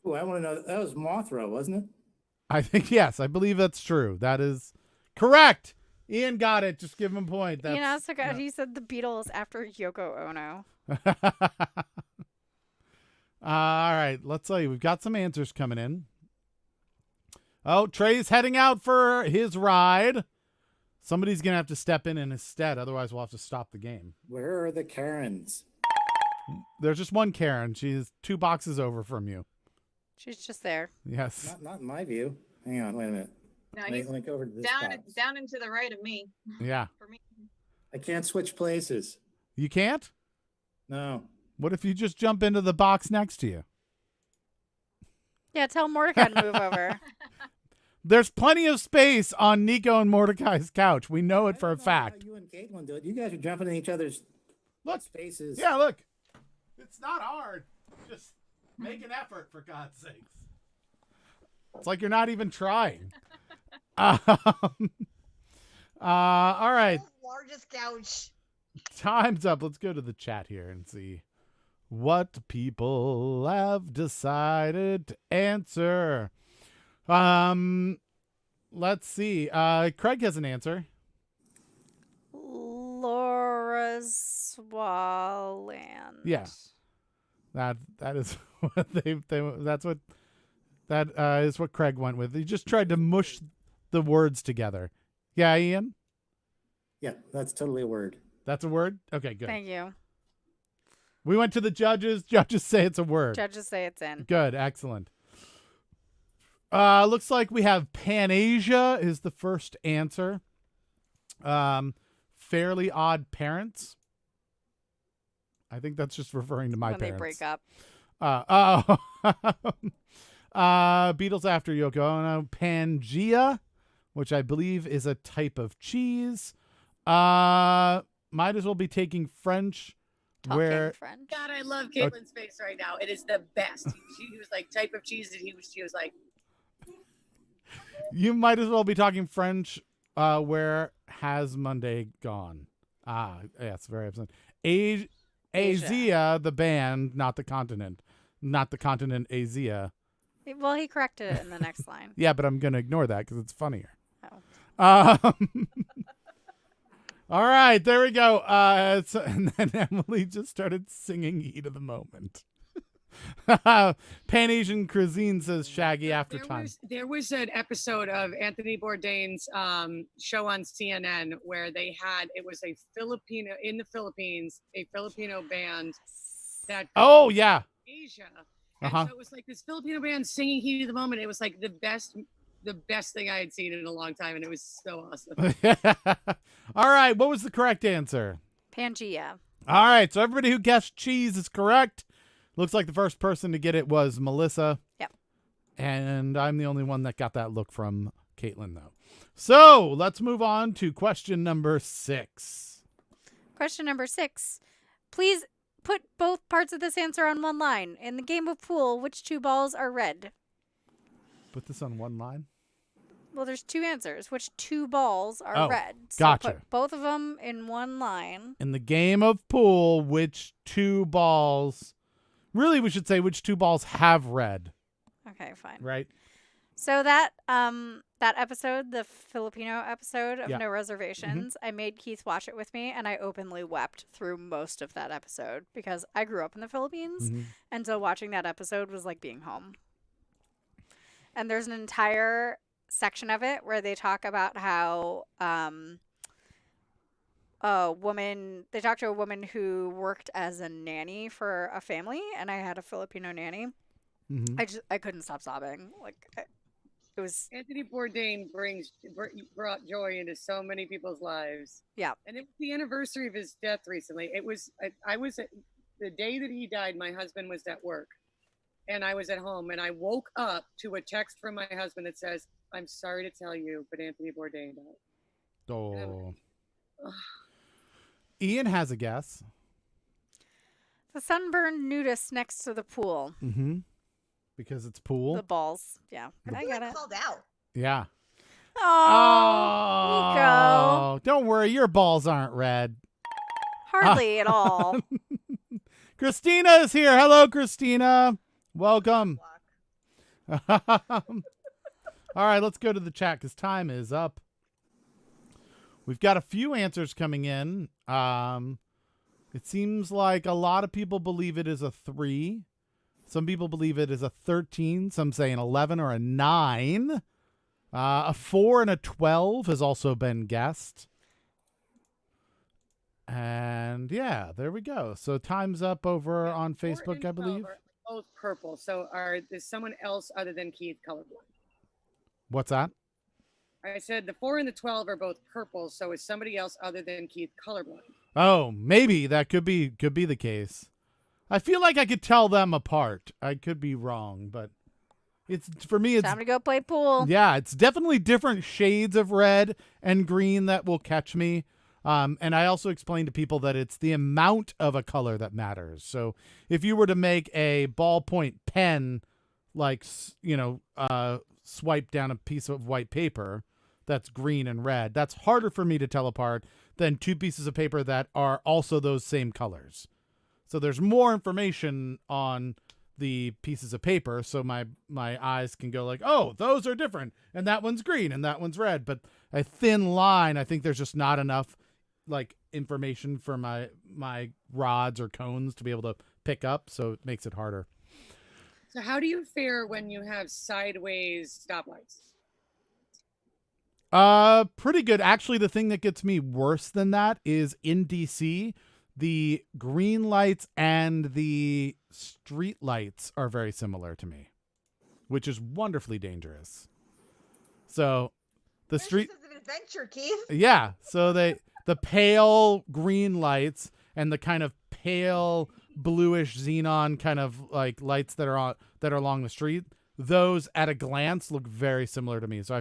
Oh, I want to know. That was Mothra, wasn't it? I think, yes, I believe that's true. That is correct. Ian got it. Just give him a point. That's, so good. He said the Beatles after Yoko Ono. All right. Let's see. We've got some answers coming in. Oh, Trey's heading out for his ride. Somebody's going to have to step in his stead. Otherwise, we'll have to stop the game. Where are the Karens? There's just one Karen. She's 2 boxes over from you. She's just there. Yes. Not in my view. Hang on. Wait a minute. No, Let me he's go over to this down box. down and to the right of me. Yeah. For me. I can't switch places. You can't? No. What if you just jump into the box next to you? Yeah, tell Mordecai to move over. There's plenty of space on Nico and Mordecai's couch. We know it for a fact. You and Caitlin do it. You guys are jumping in each other's spaces. Yeah, look. It's not hard. Just make an effort, for God's sakes. It's like you're not even trying. All right. Largest couch. Time's up. Let's go to the chat here and see what people have decided to answer. Let's see. Craig has an answer. Laura's Swaland. Yeah. That is what is what Craig went with. He just tried to mush the words together. Yeah, Ian? Yeah, that's totally a word. That's a word? Okay, good. Thank you. We went to the judges. Judges say it's a word. Judges say it's in. Good, excellent. Looks like we have Panasia is the first answer. Fairly Odd Parents. I think that's just referring to my when parents. they break up. Beatles After Yoko Ono. Pangea, which I believe is a type of cheese. Might as well be taking French. Talking French. God, I love Caitlin's face right now. It is the best. She was like type of cheese that she was like. You might as well be talking French. Where has Monday gone? Yes, very upset. Asia, the band, not the continent. Not the continent, Asia. Well, he corrected it in the next line. Yeah, but I'm going to ignore that because it's funnier. Oh. All right, there we go. And then Emily just started singing Heat of the Moment. Pan Asian Cuisine says Shaggy after time. There was an episode of Anthony Bourdain's show on CNN where it was a Filipino in the Philippines, a Filipino band that Oh yeah, Asia. And so it was like this Filipino band singing Heat of the Moment. It was like the best thing I had seen in a long time, and it was so awesome. All right, what was the correct answer? Pangea. All right, so everybody who guessed cheese is correct. Looks like the first person to get it was Melissa. Yep. And I'm the only one that got that look from Caitlin, though. So let's move on to question number 6. Question number 6. Please put both parts of this answer on one line. In the game of pool, which 2 balls are red? Put this on one line? Well, there's 2 answers. Which 2 balls are Oh, red? So gotcha. put both of them in one line. In the game of pool, which 2 balls... Really, we should say which 2 balls have red. Okay, fine. Right? So that episode, the Filipino episode of Yeah. No Reservations, I made Keith watch it with me, and I openly wept through most of that episode because I grew up in the Philippines, and so watching that episode was like being home. And there's an entire section of it where they talk about how they talked to a woman who worked as a nanny for a family, and I had a Filipino nanny. I couldn't stop sobbing. It was Anthony Bourdain brought joy into so many people's lives. Yeah. And it was the anniversary of his death recently. It was the day that he died. My husband was at work, and I was at home, and I woke up to a text from my husband that says, "I'm sorry to tell you, but Anthony Bourdain died." Oh. Ian has a guess. the sunburned nudist next to the pool. Mm-hmm. Because it's pool. The balls. Yeah. I got it. Called out. Yeah. Oh, Nico. Don't worry, your balls aren't red. Hardly at all. Christina is here. Hello, Christina. Welcome. All right, let's go to the chat because time is up. We've got a few answers coming in. It seems like a lot of people believe it is a 3. Some people believe it is a 13. Some say an 11 or a 9. A 4 and a 12 has also been guessed. And yeah, there we go. So time's up over on Facebook, I believe. Both purple. So is someone else other than Keith colorblind? What's that? I said the 4 and the 12 are both purple. So is somebody else other than Keith colorblind? Oh, maybe that could be the case. I feel like I could tell them apart. I could be wrong, but it's for me. It's time to go play pool. Yeah, it's definitely different shades of red and green that will catch me. And I also explained to people that it's the amount of a color that matters. So if you were to make a ballpoint pen, like, swipe down a piece of white paper that's green and red, that's harder for me to tell apart than 2 pieces of paper that are also those same colors. So there's more information on the pieces of paper, so my eyes can go like, oh, those are different, and that one's green and that one's red. But a thin line, I think there's just not enough like information for my rods or cones to be able to pick up, so it makes it harder. So how do you fare when you have sideways stoplights? Pretty good. Actually, the thing that gets me worse than that is in DC, the green lights and the street lights are very similar to me, which is wonderfully dangerous. So the street, This is an adventure, Keith. yeah. So the pale green lights and the kind of pale bluish xenon kind of like lights that are along the street, those at a glance look very similar to me. So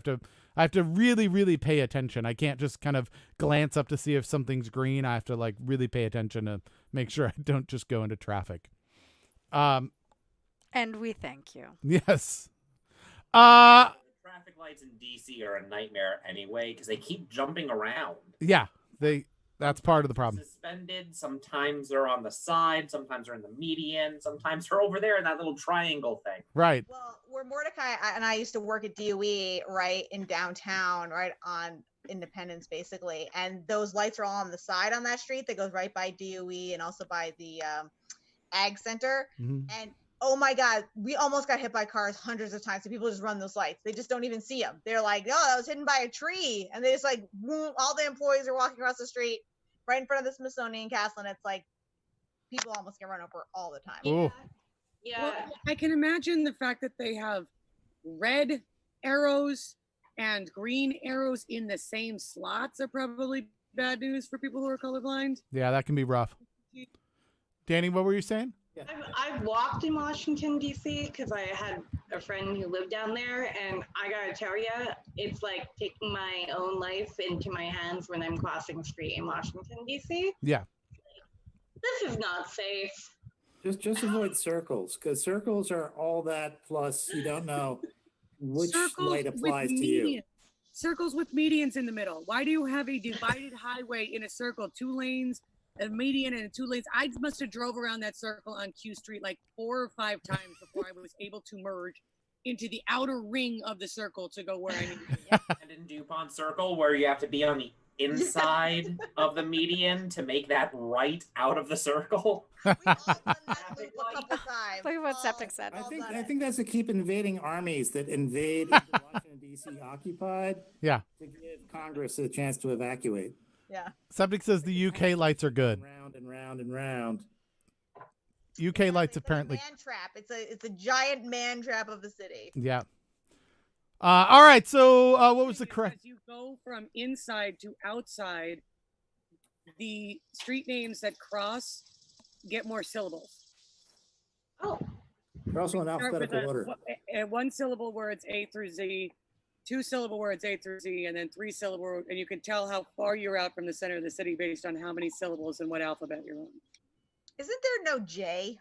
I have to really, really pay attention. I can't just kind of glance up to see if something's green. I have to like really pay attention to make sure I don't just go into traffic. And we thank you. Yes. Traffic lights in DC are a nightmare anyway because they keep jumping around. Yeah, that's part of the problem. Suspended. Sometimes they're on the side. Sometimes they're in the median. Sometimes they're over there in that little triangle thing. Right. Well, where Mordecai and I used to work at DOE, right in downtown, right on Independence, basically, and those lights are all on the side on that street that goes right by DOE and also by the Ag Center. Mhm. And oh my God, we almost got hit by cars hundreds of times. So people just run those lights. They just don't even see them. They're like, oh, that was hidden by a tree. And they just like, boom, all the employees are walking across the street right in front of the Smithsonian Castle. And it's like, people almost get run over all the time. Ooh. Yeah. Well, I can imagine the fact that they have red arrows and green arrows in the same slots are probably bad news for people who are colorblind. Yeah, that can be rough. Danny, what were you saying? I've walked in Washington, D.C. because I had a friend who lived down there, and I gotta tell you, it's like taking my own life into my hands when I'm crossing the street in Washington, D.C. Yeah. This is not safe. Just avoid circles, because circles are all that, plus you don't know which light applies to you. Circles with medians in the middle. Why do you have a divided highway in a circle, 2 lanes, a median and 2 lanes? I must have drove around that circle on Q Street like 4 or 5 times before I was able to merge into the outer ring of the circle to go where I need to be. And in DuPont Circle, where you have to be on the inside of the median to make that right out of the circle. We've all done that loop a couple times. Look at what Septic said. I think that's to keep invading armies that invade into Washington D.C. occupied. Yeah. To give Congress a chance to evacuate. Yeah. Septic says the UK lights are good. Round and round and round. UK lights It's apparently. a man trap. It's a giant man trap of the city. Yeah. All right. So what was the correct? As you go from inside to outside, the street names that cross get more syllables. Oh, They're also in Start with alphabetical order. 1 syllable words A through Z, 2 syllable words A through Z, and then 3 syllable, and you can tell how far you're out from the center of the city based on how many syllables and what alphabet you're on. Isn't there no J?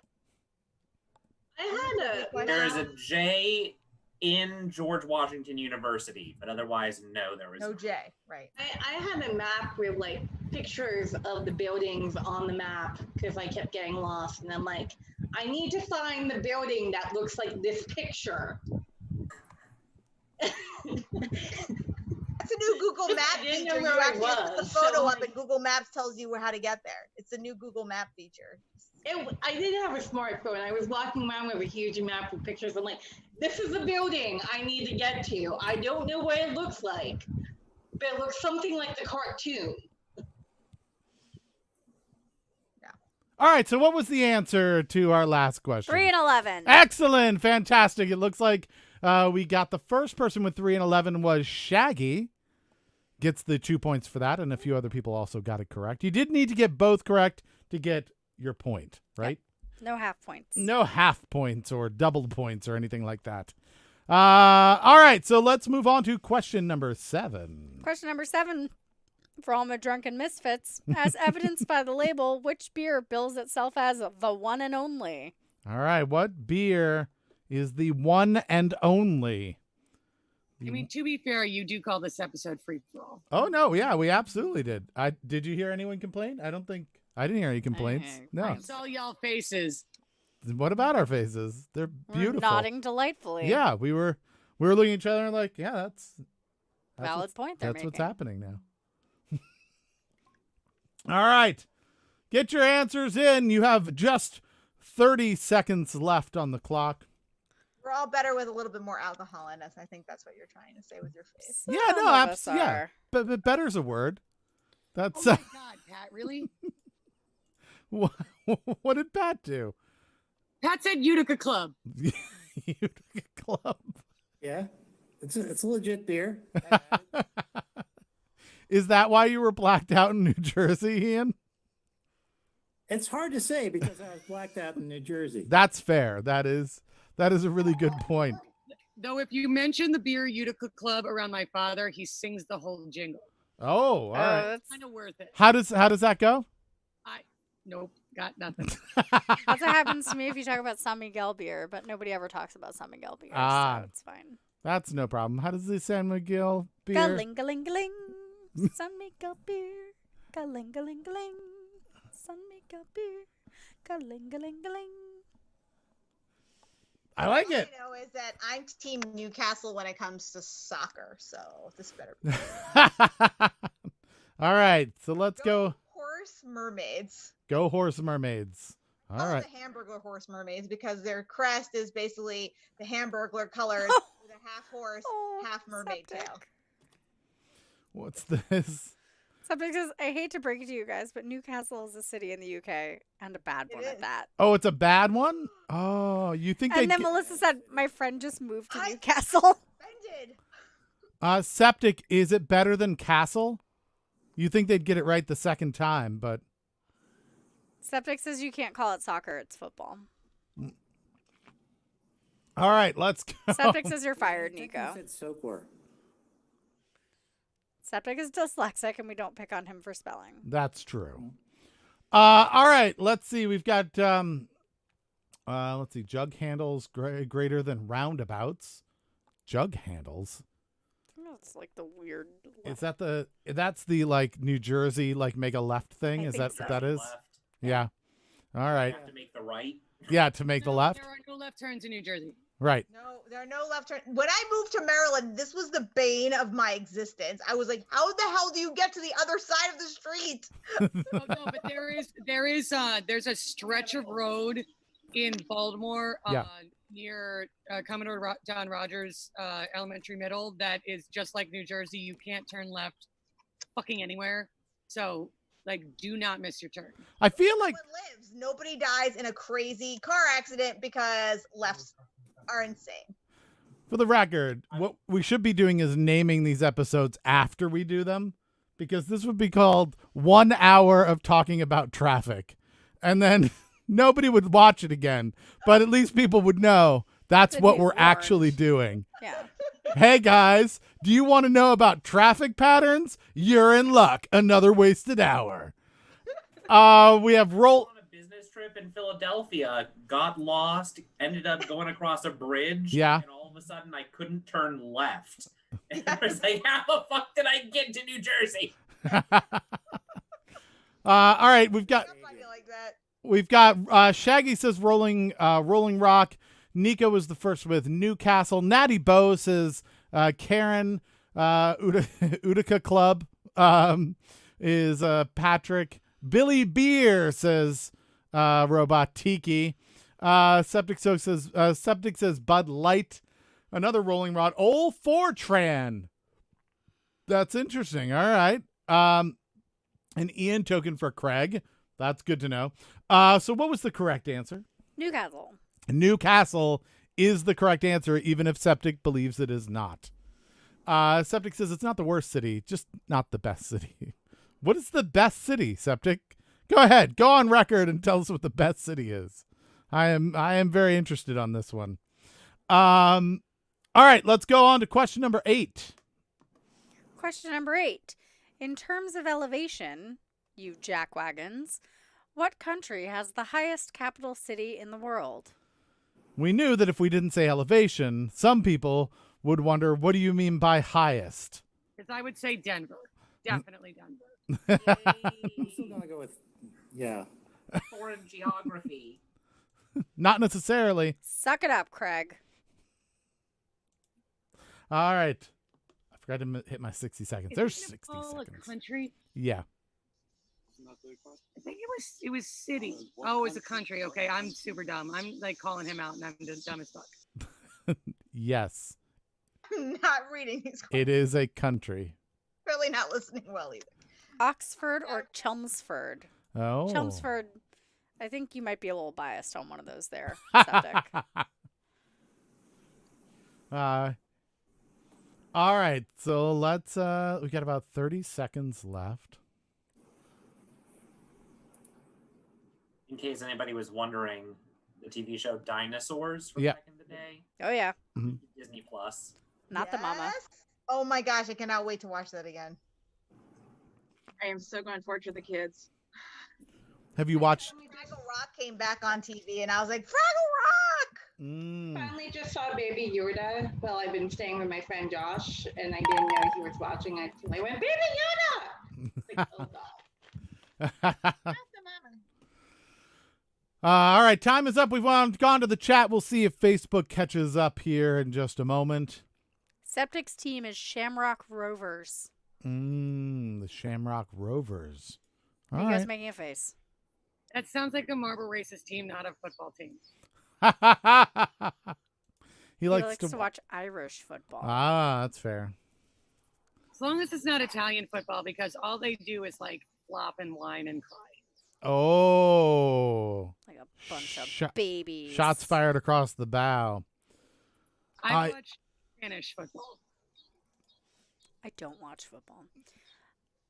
I had There is a J in George Washington University, but otherwise, no, there was No not. J, right. I had a map with like pictures of the buildings on the map because I kept getting lost, and I'm like, I need to find the building that looks like this picture. That's a new Google Map I didn't feature. know You where I actually have to put the was, so photo I'm up, and Google Maps tells you how to get there. It's a new Google Map feature. I didn't have a smartphone. I was walking around with a huge map with pictures. I'm like, this is the building I need to get to. I don't know what it looks like, but it looks something like the cartoon. All right. So what was the answer to our last question? 3 and 11. Excellent. Fantastic. It looks like we got the first person with 3 and 11 was Shaggy. Gets the 2 points for that, and a few other people also got it correct. You did need to get both correct to get your point, right? No half points. No half points or double points or anything like that. All right, so let's move on to question number 7. Question number 7 for all my drunken misfits. As evidenced by the label, which beer bills itself as the one and only? All right, what beer is the one and only? I mean, to be fair, you do call this episode free for all. Oh no, yeah, we absolutely did. Did you hear anyone complain? I didn't hear any complaints. No. I saw y'all faces. What about our faces? They're We're beautiful. nodding delightfully. Yeah, we were looking at each other and like, yeah, that's Valid point there. That's what's happening now. All right. Get your answers in. You have just 30 seconds left on the clock. We're all better with a little bit more alcohol in us. I think that's what you're trying to say with your face. Yeah, Some no, of us absolutely. Yeah. are. But better's a word. Oh That's my God, Pat, really? what did Pat do? Pat said Utica Club. Utica Club. Yeah, it's a legit beer. Is that why you were blacked out in New Jersey, Ian? It's hard to say because I was blacked out in New Jersey. That's fair. That is a really good point. Though if you mention the beer Utica Club around my father, he sings the whole jingle. Oh, all right. That's Kind of worth it. How does that go? Nope, got nothing. that's what happens to me if you talk about San Miguel beer, but nobody ever talks about San Miguel beer, so it's fine. That's no problem. How does the San Miguel beer? Galing-galing-galing. San Miguel beer. Galing-galing-galing. San Miguel beer. Galing-galing-galing. I like it. All I know is that I'm team Newcastle when it comes to soccer, so this better be. All right, so let's go. Horse mermaids. Go horse mermaids. All Call right. the Hamburglar horse mermaids because their crest is basically the Hamburglar colors with a half horse, half mermaid septic. tail. What's this? Septic says, I hate to break it to you guys, but Newcastle is a city in the UK and a bad one at that. Oh, it's a bad one? Oh, you think And they then Melissa said, my friend just moved to Newcastle. Offended. Septic, is it better than Castle? You think they'd get it right the second time, but Septic says you can't call it soccer, it's football. all right, let's go. Septic says you're fired, I think Nico. you said Soapware. Septic is dyslexic and we don't pick on him for spelling. That's true. All right, let's see. We've got let's see, jug handles greater than roundabouts. Jug handles. It's like the weird. Is that that's the like New Jersey like make a left thing? I Is think that so. what that is? Left. Yeah. All You right. have to make the right. Yeah, to make the No, left. There are no left turns in New Jersey. Right. No, there are no left turn. When I moved to Maryland, this was the bane of my existence. I was like, how the hell do you get to the other side of the street? Oh, no, but there's a stretch of road in Baltimore Yeah. near Commodore John Rogers Elementary Middle that is just like New Jersey. You can't turn left fucking anywhere. So, like, do not miss your turn. I feel like What lives? Nobody dies in a crazy car accident because lefts are insane. for the record, what we should be doing is naming these episodes after we do them, because this would be called 1 hour of talking about traffic. And then nobody would watch it again, but at least people would know that's They'd what be we're warned. actually doing. Yeah. Hey guys, do you want to know about traffic patterns? You're in luck. Another wasted hour. We have roll. On a business trip in Philadelphia, got lost, ended up going across a bridge. Yeah. And all of a sudden, I couldn't turn left. And I was like, how the fuck did I get to New Jersey? All right, we've got Somebody like that. Shaggy says Rolling Rock. Nico was the first with Newcastle. Natty Bo says Karen. Utica Club is Patrick. Billy Beer says Robot Tiki. Septic says Bud Light. Another Rolling Rod. Old Fortran. That's interesting. All right. An Ian token for Craig. That's good to know. So what was the correct answer? Newcastle. Newcastle is the correct answer, even if Septic believes it is not. Septic says it's not the worst city, just not the best city. What is the best city, Septic? Go ahead. Go on record and tell us what the best city is. I am very interested on this one. All right, let's go on to question number 8. Question number 8. In terms of elevation, you jackwagons, what country has the highest capital city in the world? We knew that if we didn't say elevation, some people would wonder, what do you mean by highest? Because I would say Denver. Definitely Denver. I'm still gonna go with Foreign geography. Not necessarily. Suck it up, Craig. All right. I forgot to hit my 60 seconds. There's Isn't 60 Nepal seconds. a country? Yeah. I think it was city. Oh, it was a country. Okay, I'm super dumb. I'm like calling him out, and I'm just dumb as fuck. Yes, Not reading these. it is a country. Really not listening well either. Oxford or Chelmsford? Oh. Chelmsford. I think you might be a little biased on one of those there, Septic. All right, so let's we got about 30 seconds left. In case anybody was wondering, the TV show Dinosaurs from Yeah. back in the day, Oh, yeah. Disney Plus. Not the mama. Yes? Oh my gosh, I cannot wait to watch that again. I am so going to torture the kids. Have you watched? Fraggle Rock came back on TV, and I was like, Fraggle Mm. Finally just saw Baby Yoda while I've been staying with my friend Josh, and I didn't know he was watching it until I went, Baby Yoda! Like, oh God. Not the mama. All right, time is up. We've gone to the chat. We'll see if Facebook catches up here in just a moment. Septic's team is Shamrock Rovers. The Shamrock Rovers. Are All you guys right. making a face? That sounds like a Marble Racist team, not a football team. He He likes likes to watch Irish football. Ah, that's fair. As long as it's not Italian football, because all they do is like flop and whine and cry. Oh. Like a bunch of Shot- babies. Shots fired across the bow. I watch Spanish football. I don't watch football.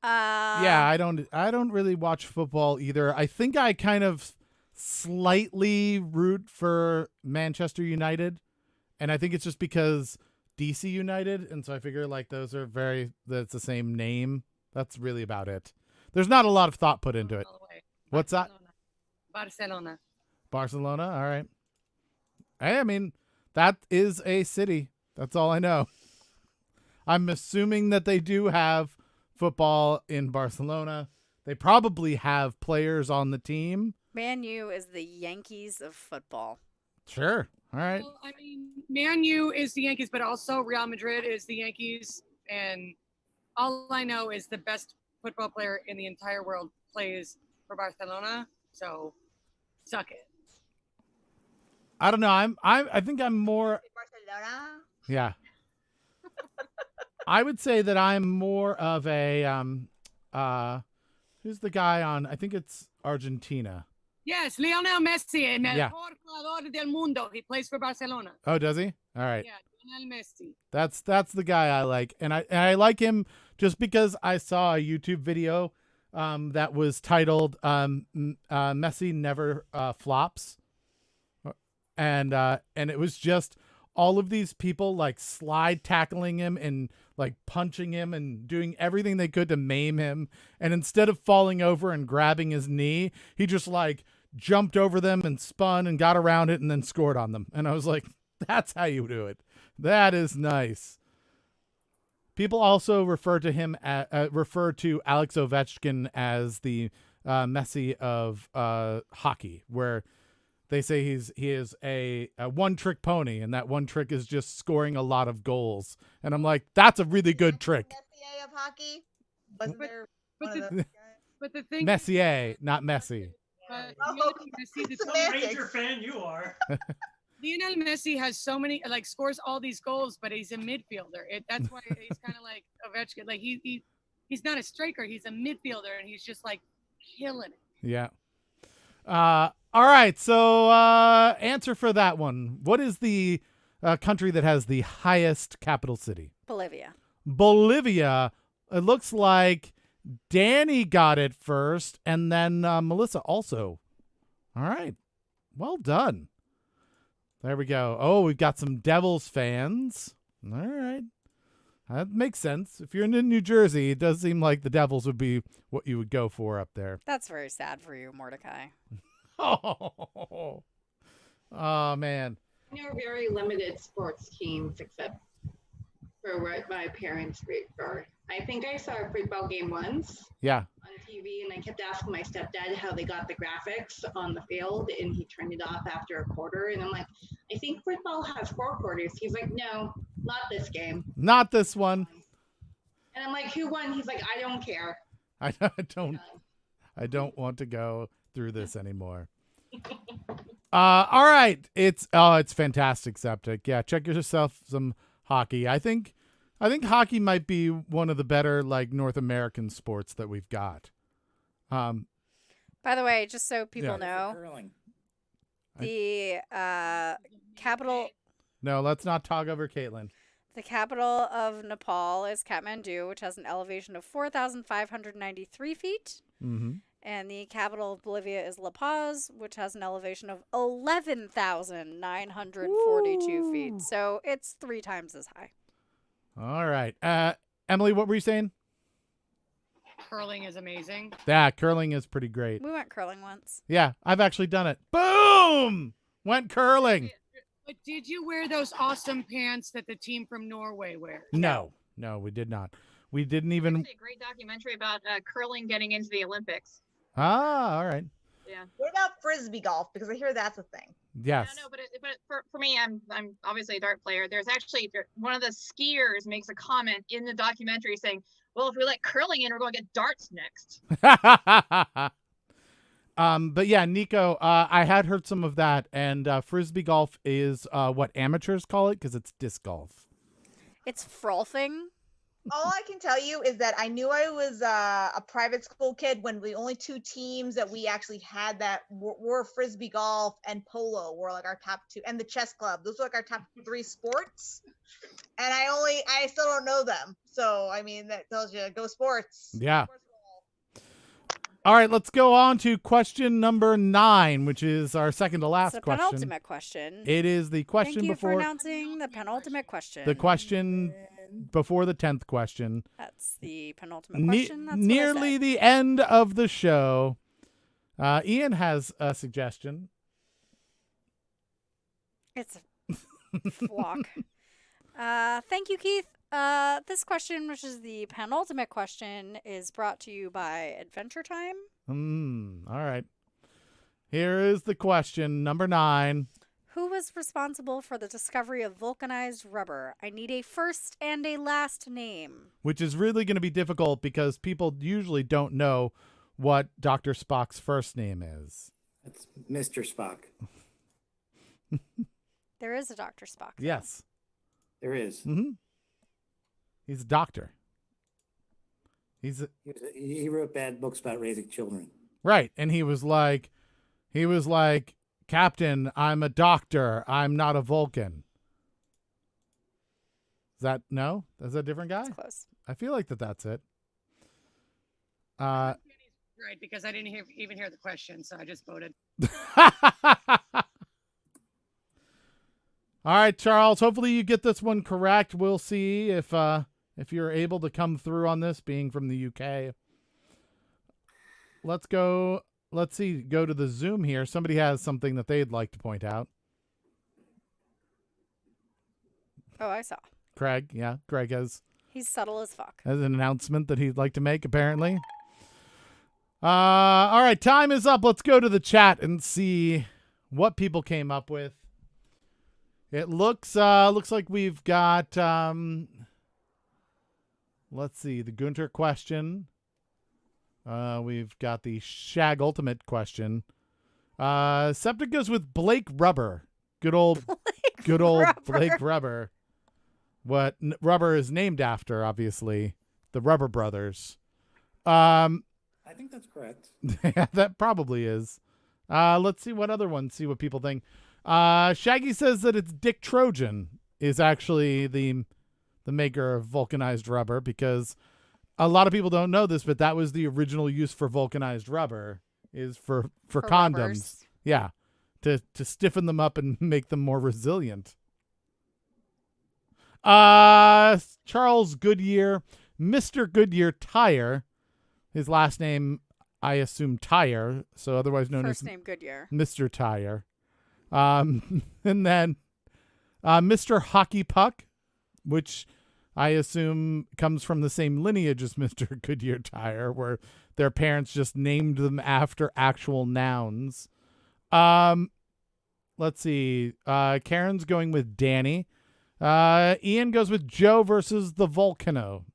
Yeah, I don't really watch football either. I think I kind of slightly root for Manchester United, and I think it's just because DC United, and so I figure like those are that's the same name. That's really about it. There's not a lot of thought put into it. All the way. What's that? Barcelona. Barcelona. All right. Hey, I mean, that is a city. That's all I know. I'm assuming that they do have football in Barcelona. They probably have players on the team. Man U is the Yankees of football. Sure. All right. Well, I mean, Man U is the Yankees, but also Real Madrid is the Yankees. And all I know is the best football player in the entire world plays for Barcelona. So, suck it. I don't know. I think I'm more. Barcelona. Yeah. I would say that I'm more of a who's the guy on? I think it's Argentina. Yes, Lionel Messi, el Yeah. mejor jugador del mundo. He plays for Barcelona. Oh, does he? All right. Yeah, Lionel Messi. That's the guy I like, and I like him just because I saw a YouTube video that was titled "Messi Never Flops," and it was just all of these people like slide tackling him and like punching him and doing everything they could to maim him, and instead of falling over and grabbing his knee, he just like jumped over them and spun and got around it and then scored on them, and I was like, that's how you do it. That is nice. People also refer to Alex Ovechkin as the Messi of hockey, where they say he is a one-trick pony, and that one trick is just scoring a lot of goals. And I'm like, that's a really good trick. Messier of hockey. Wasn't there But one of the, those guys? but the thing Messier, not Messi. Lionel Messi, the Semantics. Ranger fan you are. Lionel Messi has so many, like, scores all these goals, but he's a midfielder. That's why he's kind of like Ovechkin. Like, he's not a striker. He's a midfielder, and he's just, like, killing it. Yeah. All right. So answer for that one. What is the country that has the highest capital city? Bolivia. Bolivia. It looks like Danny got it first, and then Melissa also. All right. Well done. There we go. Oh, we've got some Devils fans. All right. That makes sense. If you're in New Jersey, it does seem like the Devils would be what you would go for up there. That's very sad for you, Mordecai. Oh, man. I know very limited sports teams except for what my parents root for. I think I saw a football game once Yeah. on TV, and I kept asking my stepdad how they got the graphics on the field, and he turned it off after a quarter. And I'm like, I think football has 4 quarters. He's like, no, not this game. Not this one. And I'm like, who won? He's like, I don't care. I don't. I don't want to go through this anymore. All right. It's fantastic, Septic. Yeah, check yourself some hockey. I think hockey might be one of the better like North American sports that we've got. By the way, just so people Yeah. know, Curling. the capital No, let's not talk over Caitlin. the capital of Nepal is Kathmandu, which has an elevation of 4,593 feet. Mm-hmm. And the capital of Bolivia is La Paz, which has an elevation of 11,942 feet. So it's 3 times as high. All right. Emily, what were you saying? Curling is amazing. Yeah, curling is pretty great. We went curling once. Yeah, I've actually done it. Boom! Went curling. But did you wear those awesome pants that the team from Norway wears? No, we did not. We didn't even. Actually, a great documentary about curling getting into the Olympics. Ah, all right. Yeah. What about frisbee golf? Because I hear that's a thing. Yes. Yeah, no, but for me, I'm obviously a dart player. There's actually one of the skiers makes a comment in the documentary saying, "Well, if we let curling in, we're going to get darts next." But yeah, Nico, I had heard some of that, and frisbee golf is what amateurs call it because it's disc golf. It's frothing. All I can tell you is that I knew I was a private school kid when the only 2 teams that we actually had that were frisbee golf and polo were like our top 2, and the chess club. Those were like our top 3 sports. And I still don't know them. So I mean, that tells you go sports. Yeah. All right, let's go on to question number 9, which is our second to last It's the question. penultimate question. It is the question Thank you before for announcing the penultimate question. the question before the 10th question. That's the penultimate question. That's Nearly what the end of the show. Ian has a suggestion. I said. It's a flock. Thank you, Keith. This question, which is the penultimate question, is brought to you by Adventure Time. All right. Here is the question, number 9. Who was responsible for the discovery of vulcanized rubber? I need a first and a last name. Which is really going to be difficult because people usually don't know what Dr. Spock's first name is. That's Mr. Spock. There is a Dr. Spock. though. Yes. There is. Mm-hmm. He's a doctor. He wrote bad books about raising children. Right. And he was like, Captain, I'm a doctor. I'm not a Vulcan. Is that no? Is that a different guy? That's close. I feel like that's it. Right, because I didn't even hear the question, so I just voted. All right, Charles. Hopefully you get this one correct. We'll see if you're able to come through on this, being from the UK. Let's go. Let's see. Go to the Zoom here. Somebody has something that they'd like to point out. Oh, I saw. Craig. Yeah, Craig has He's subtle as fuck. an announcement that he'd like to make, apparently. All right, time is up. Let's go to the chat and see what people came up with. It looks like we've got let's see, the Gunter question. We've got the Shag Ultimate question. Septic goes with Blake Rubber. Good old Rubber. Blake Rubber. What Rubber is named after, obviously, the Rubber Brothers. I think that's correct. That probably is. Let's see what other ones. See what people think. Shaggy says that it's Dick Trojan is actually the maker of vulcanized rubber, because a lot of people don't know this, but that was the original use for vulcanized rubber, is for condoms. Rubbers. Yeah, to stiffen them up and make them more resilient. Charles Goodyear, Mr. Goodyear Tire. His last name, I assume, Tire, so otherwise known First as name Goodyear. Mr. Tire. And then Mr. Hockey Puck, which I assume comes from the same lineage as Mr. Goodyear Tire, where their parents just named them after actual nouns. Let's see. Karen's going with Danny. Ian goes with Joe versus the Volcano.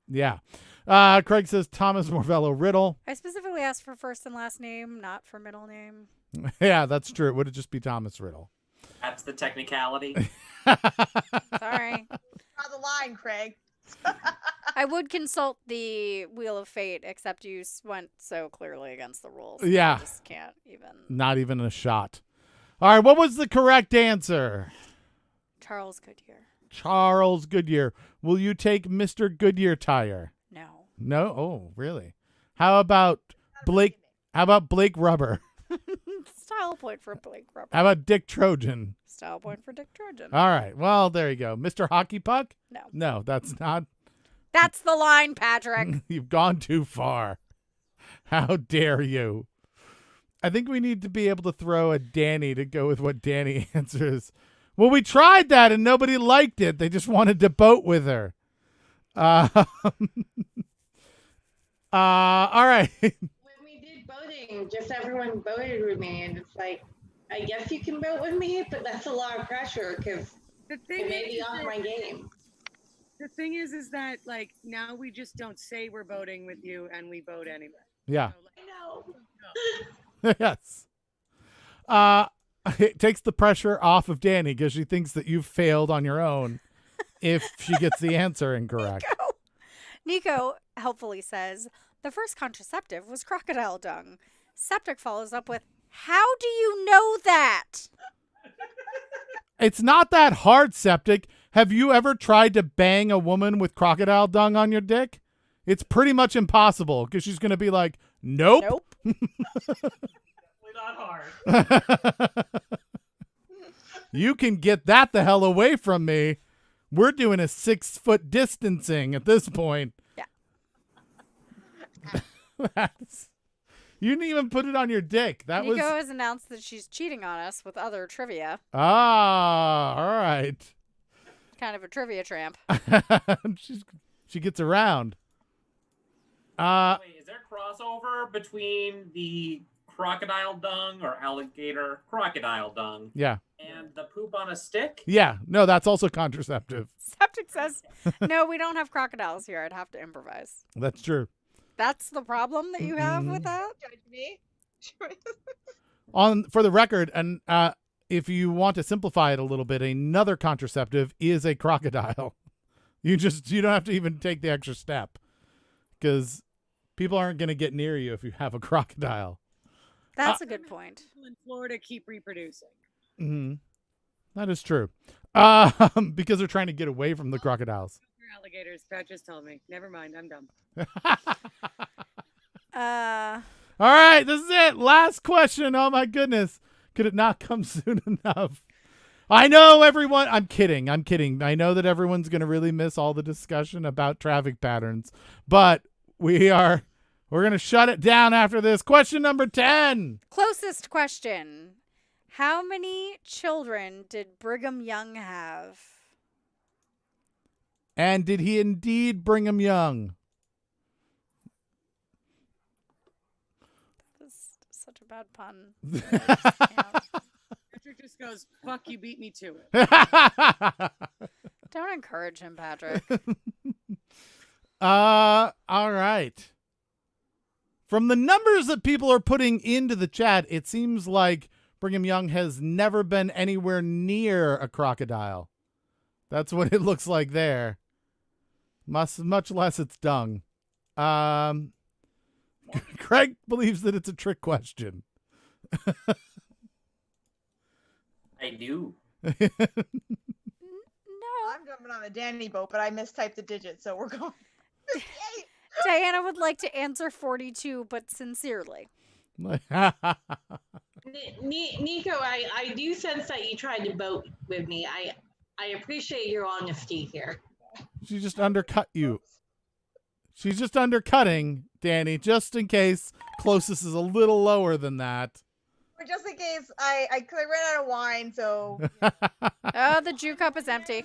Yeah. Craig says Thomas Morvello Riddle. I specifically asked for first and last name, not for middle name. Yeah, that's true. It would just be Thomas Riddle. That's the technicality. Sorry. Draw the line, Craig. I would consult the Wheel of Fate, except you went so clearly against the rules. Yeah. I just can't even. Not even a shot. All right, what was the correct answer? Charles Goodyear. Charles Goodyear. Will you take Mr. Goodyear tire? No. No? Oh, really? How about Blake? How about Blake Rubber? Style point for Blake Rubber. How about Dick Trojan? Style point for Dick Trojan. All right. Well, there you go. Mr. Hockey Puck? No. No, that's not. That's the line, Patrick. You've gone too far. How dare you? I think we need to be able to throw a Danny to go with what Danny answers. Well, we tried that and nobody liked it. They just wanted to boat with her. All right. When we did voting, just everyone voted with me, and it's like, I guess you can vote with me, but that's a lot of pressure because The it thing may be is, off my game. the thing is that like now we just don't say we're voting with you and we vote anyway. Yeah. So, like, I know. Yes. It takes the pressure off of Danny because she thinks that you've failed on your own if she gets the answer incorrect. Nico helpfully says, the first contraceptive was crocodile dung. Septic follows up with, how do you know that? It's not that hard, Septic. Have you ever tried to bang a woman with crocodile dung on your dick? It's pretty much impossible because she's going to be like, nope. Nope. Not hard. You can get that the hell away from me. We're doing a 6-foot distancing at this point. Yeah. You didn't even put it on your dick. That Nico was has announced that she's cheating on us with other trivia. all right. Kind of a trivia tramp. She gets around. Wait, is there crossover between the crocodile dung or alligator crocodile dung Yeah. and the poop on a stick? Yeah. No, that's also contraceptive. Septic says, no, we don't have crocodiles here. I'd have to improvise. That's true. That's the problem that you have with that? Judge me. For the record, and if you want to simplify it a little bit, another contraceptive is a crocodile. You don't have to even take the extra step because people aren't going to get near you if you have a crocodile. That's a good point. People in Florida keep reproducing. Mm-hmm. That is true. Because they're trying to get away from the crocodiles. They're alligators. Pat just told me. Never mind. I'm dumb. All right, this is it. Last question. Oh my goodness. Could it not come soon enough? I know everyone. I'm kidding. I know that everyone's going to really miss all the discussion about traffic patterns, but we're going to shut it down after this. Question number 10. Closest question. How many children did Brigham Young have? And did he indeed bring him young? That was such a bad pun. Patrick just goes, fuck, you beat me to it. Don't encourage him, Patrick. All right. From the numbers that people are putting into the chat, it seems like Brigham Young has never been anywhere near a crocodile. That's what it looks like there. Much less its dung. Craig believes that it's a trick question. I do. No. I'm jumping on the Danny boat, but I mistyped the digits, so we're going. Yay! Diana would like to answer 42, but sincerely. Nico, I do sense that you tried to vote with me. I appreciate your honesty here. She just undercut you. She's just undercutting Danny, just in case closest is a little lower than that. Or just in case I ran out of wine, so Oh, the Jew cup is empty.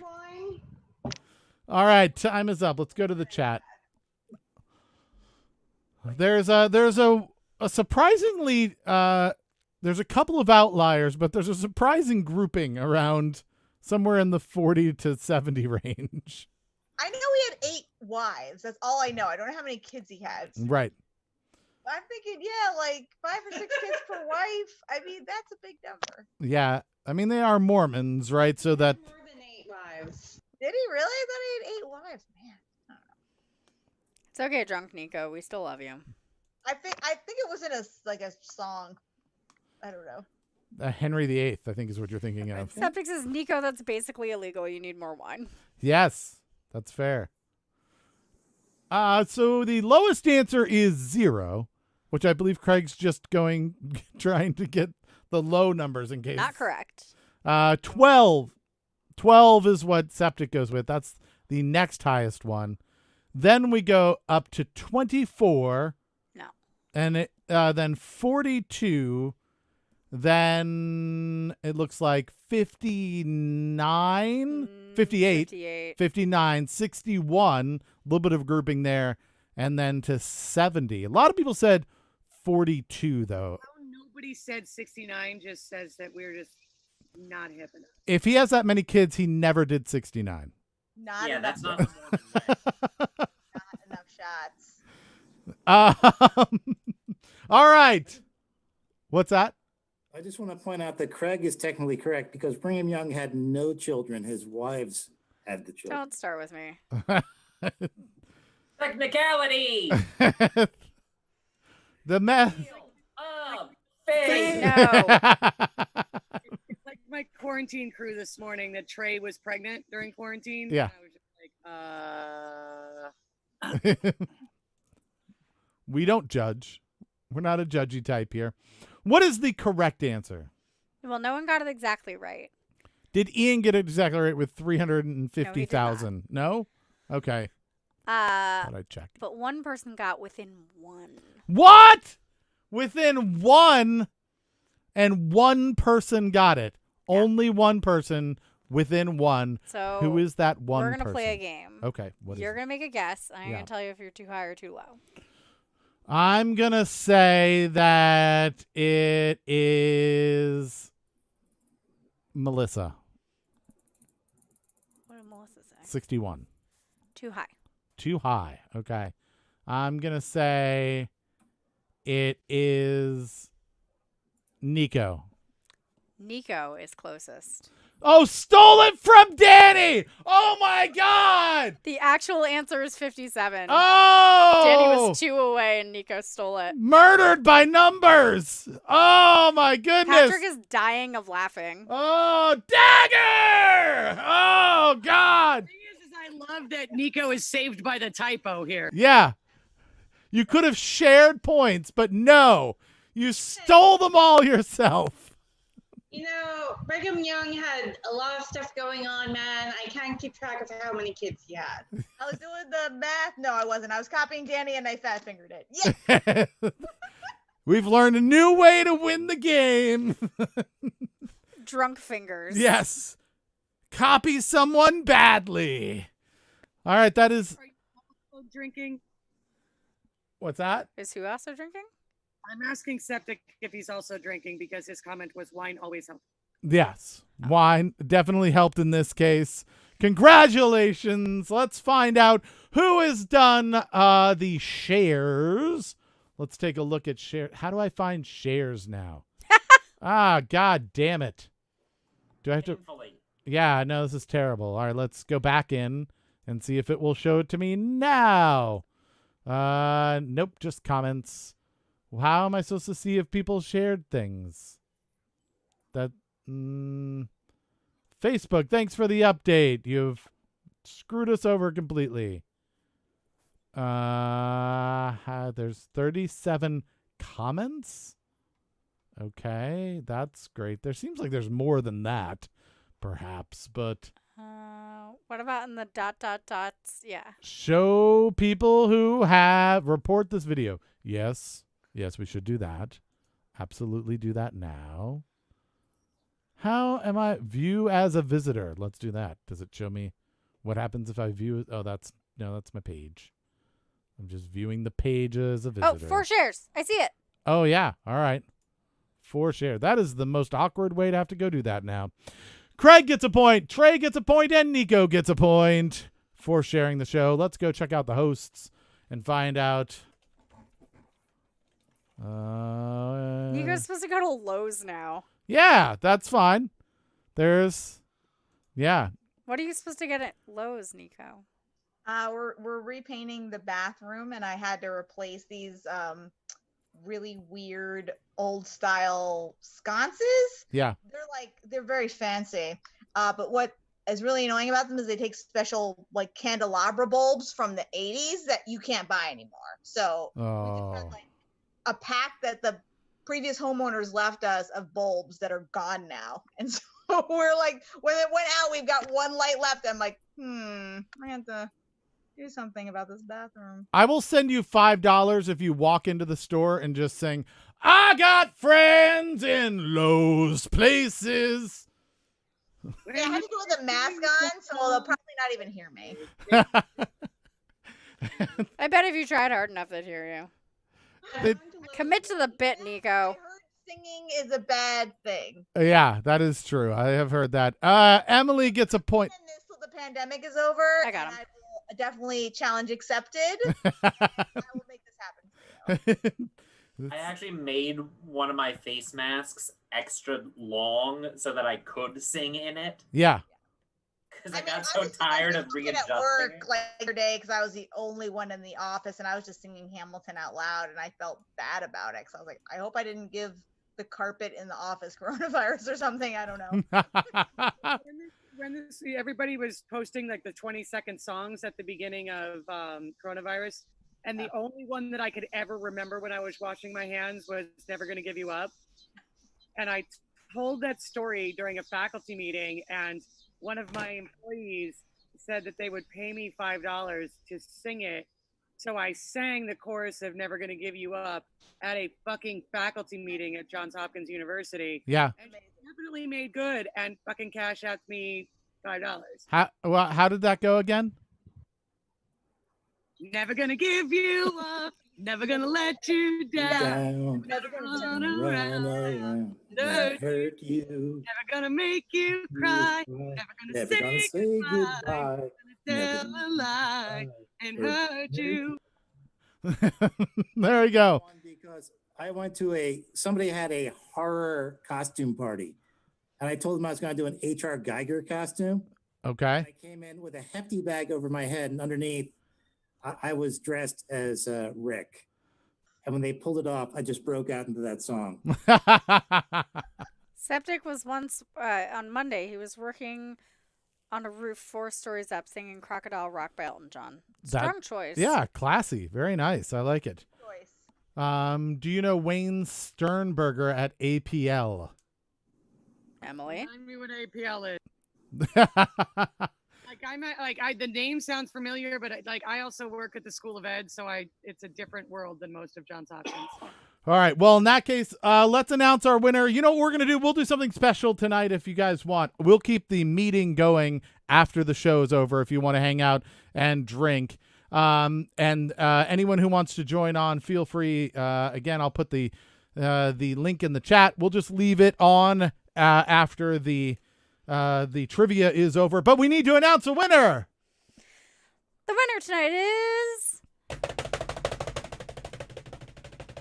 All right, time is up. Let's go to the chat. There's a surprisingly there's a couple of outliers, but there's a surprising grouping around somewhere in the 40 to 70 range. I know he had 8 wives. That's all I know. I don't know how many kids he had. Right. I'm thinking, yeah, like 5 or 6 kids per wife. I mean, that's a big number. Yeah. I mean, they are Mormons, right? So that. More than 8 wives. Did he really? I thought he had 8 wives. Man, I don't know. It's okay, drunk Nico. We still love you. I think it was in a song. I don't know. Henry VIII, I think, is what you're thinking of. Septic says, Nico, that's basically illegal. You need more wine. Yes, that's fair. So the lowest answer is 0, which I believe Craig's just trying to get the low numbers in case. Not correct. 12. 12 is what Septic goes with. That's the next highest one. Then we go up to 24. No. And then 42. Then it looks like 59, 58, 59, 61, a little bit of grouping there, and then to 70. A lot of people said 42, though. Nobody said 69, just says that we're just not hip enough. If he has that many kids, he never did 69. Not Yeah, enough. that's not the Mormon way. Not enough shots. All right. What's that? I just want to point out that Craig is technically correct because Brigham Young had no children. His wives had the children. Don't start with me. Technicality. The meth. Fake. No. It's like my quarantine crew this morning that Trey was pregnant during quarantine. Yeah. And I was just like, We don't judge. We're not a judgy type here. What is the correct answer? Well, no one got it exactly right. Did Ian get it exactly right with 350,000? No? Okay. Thought I'd check. But one person got within 1. What? Within 1, and one person got it. Yeah. Only one person within 1. So who is that one we're gonna person? play a game. Okay. What is You're it? gonna make a guess, and I'm Yeah. gonna tell you if you're too high or too low. I'm going to say that it is Melissa. What did Melissa say? 61. Too high. Too high. Okay. I'm going to say it is Nico. Nico is closest. Oh, stole it from Danny! Oh my God! The actual answer is 57. Oh! Danny was 2 away, and Nico stole it. Murdered by numbers! Oh my goodness! Patrick is dying of laughing. Oh, dagger! Oh God! the thing is I love that Nico is saved by the typo here. Yeah. You could have shared points, but no. You stole them all yourself. You know, Brigham Young had a lot of stuff going on, man. I can't keep track of how many kids he had. I was doing the math. No, I wasn't. I was copying Danny and I fat fingered it. Yeah. We've learned a new way to win the game. Drunk fingers. Yes. Copy someone badly. All right, that is. Are you also drinking? What's that? Is who also drinking? I'm asking Septic if he's also drinking because his comment was wine always helps. Yes. Wine definitely helped in this case. Congratulations. Let's find out who has done the shares. Let's take a look at share. How do I find shares now? God damn it. Do I have to? Painfully. Yeah, no, this is terrible. All right, let's go back in and see if it will show it to me now. Nope, just comments. How am I supposed to see if people shared things? That Facebook, thanks for the update. You've screwed us over completely. There's 37 comments. Okay, that's great. There seems like there's more than that, perhaps, but What about in the ... Yeah. show people who have report this video. Yes, we should do that. Absolutely do that now. How am I view as a visitor? Let's do that. Does it show me what happens if I view? Oh, that's my page. I'm just viewing the page as a visitor. Oh, 4 shares. I see it. Oh, yeah. All right. 4 share. That is the most awkward way to have to go do that now. Craig gets a point. Trey gets a point. And Nico gets a point for sharing the show. Let's go check out the hosts and find out. Nico's supposed to go to Lowe's now. Yeah, that's fine. Yeah. What are you supposed to get at Lowe's, Nico? We're repainting the bathroom, and I had to replace these really weird old style sconces. Yeah. They're very fancy. But what is really annoying about them is they take special like candelabra bulbs from the 80s that you can't buy anymore. So we just had like a pack that the previous homeowners left us of bulbs that are gone now. And so we're like, when it went out, we've got one light left. I'm like, I have to do something about this bathroom. I will send you $5 if you walk into the store and just sing, I got friends in Lowe's places. Yeah, I have to go with a mask on, so they'll probably not even hear me. I bet if you tried hard enough, they'd hear you. Commit to the bit, Nico. I heard singing is a bad thing. Yeah, that is true. I have heard that. Emily gets a point. Till the pandemic is over, I got him. I will definitely challenge accepted. I will make this happen for you. I actually made one of my face masks extra long so that I could sing in it. Yeah. Because I got so tired of readjusting. At work like the other day because I was the only one in the office and I was just singing Hamilton out loud and I felt bad about it because I was like, I hope I didn't give the carpet in the office coronavirus or something. I don't know. Everybody was posting like the 20-second songs at the beginning of coronavirus. And the only one that I could ever remember when I was washing my hands was Never Gonna Give You Up. And I told that story during a faculty meeting, and one of my employees said that they would pay me $5 to sing it. So I sang the chorus of Never Gonna Give You Up at a fucking faculty meeting at Johns Hopkins University. Yeah. And it definitely made good and fucking cash out me $5. How did that go again? Never gonna give you up, never gonna let you down, Never gonna run around, around, not hurt you. never gonna make you cry, Never gonna say goodbye. tell a lie and hurt you. There we go. Because I went to somebody had a horror costume party, and I told them I was going to do an H.R. Geiger costume. Okay. I came in with a hefty bag over my head, and underneath, I was dressed as Rick. And when they pulled it off, I just broke out into that song. Septic was once on Monday. He was working on a roof 4 stories up singing Crocodile Rock by Elton John. Strong choice. Yeah, classy. Very nice. I like it. Do you know Wayne Sternberger at APL? Emily? Remind me what APL is. The name sounds familiar, but I also work at the School of Ed, so it's a different world than most of Johns Hopkins. All right. Well, in that case, let's announce our winner. You know what we're going to do? We'll do something special tonight if you guys want. We'll keep the meeting going after the show is over if you want to hang out and drink. And anyone who wants to join on, feel free. Again, I'll put the link in the chat. We'll just leave it on after the trivia is over. But we need to announce a winner. The winner tonight is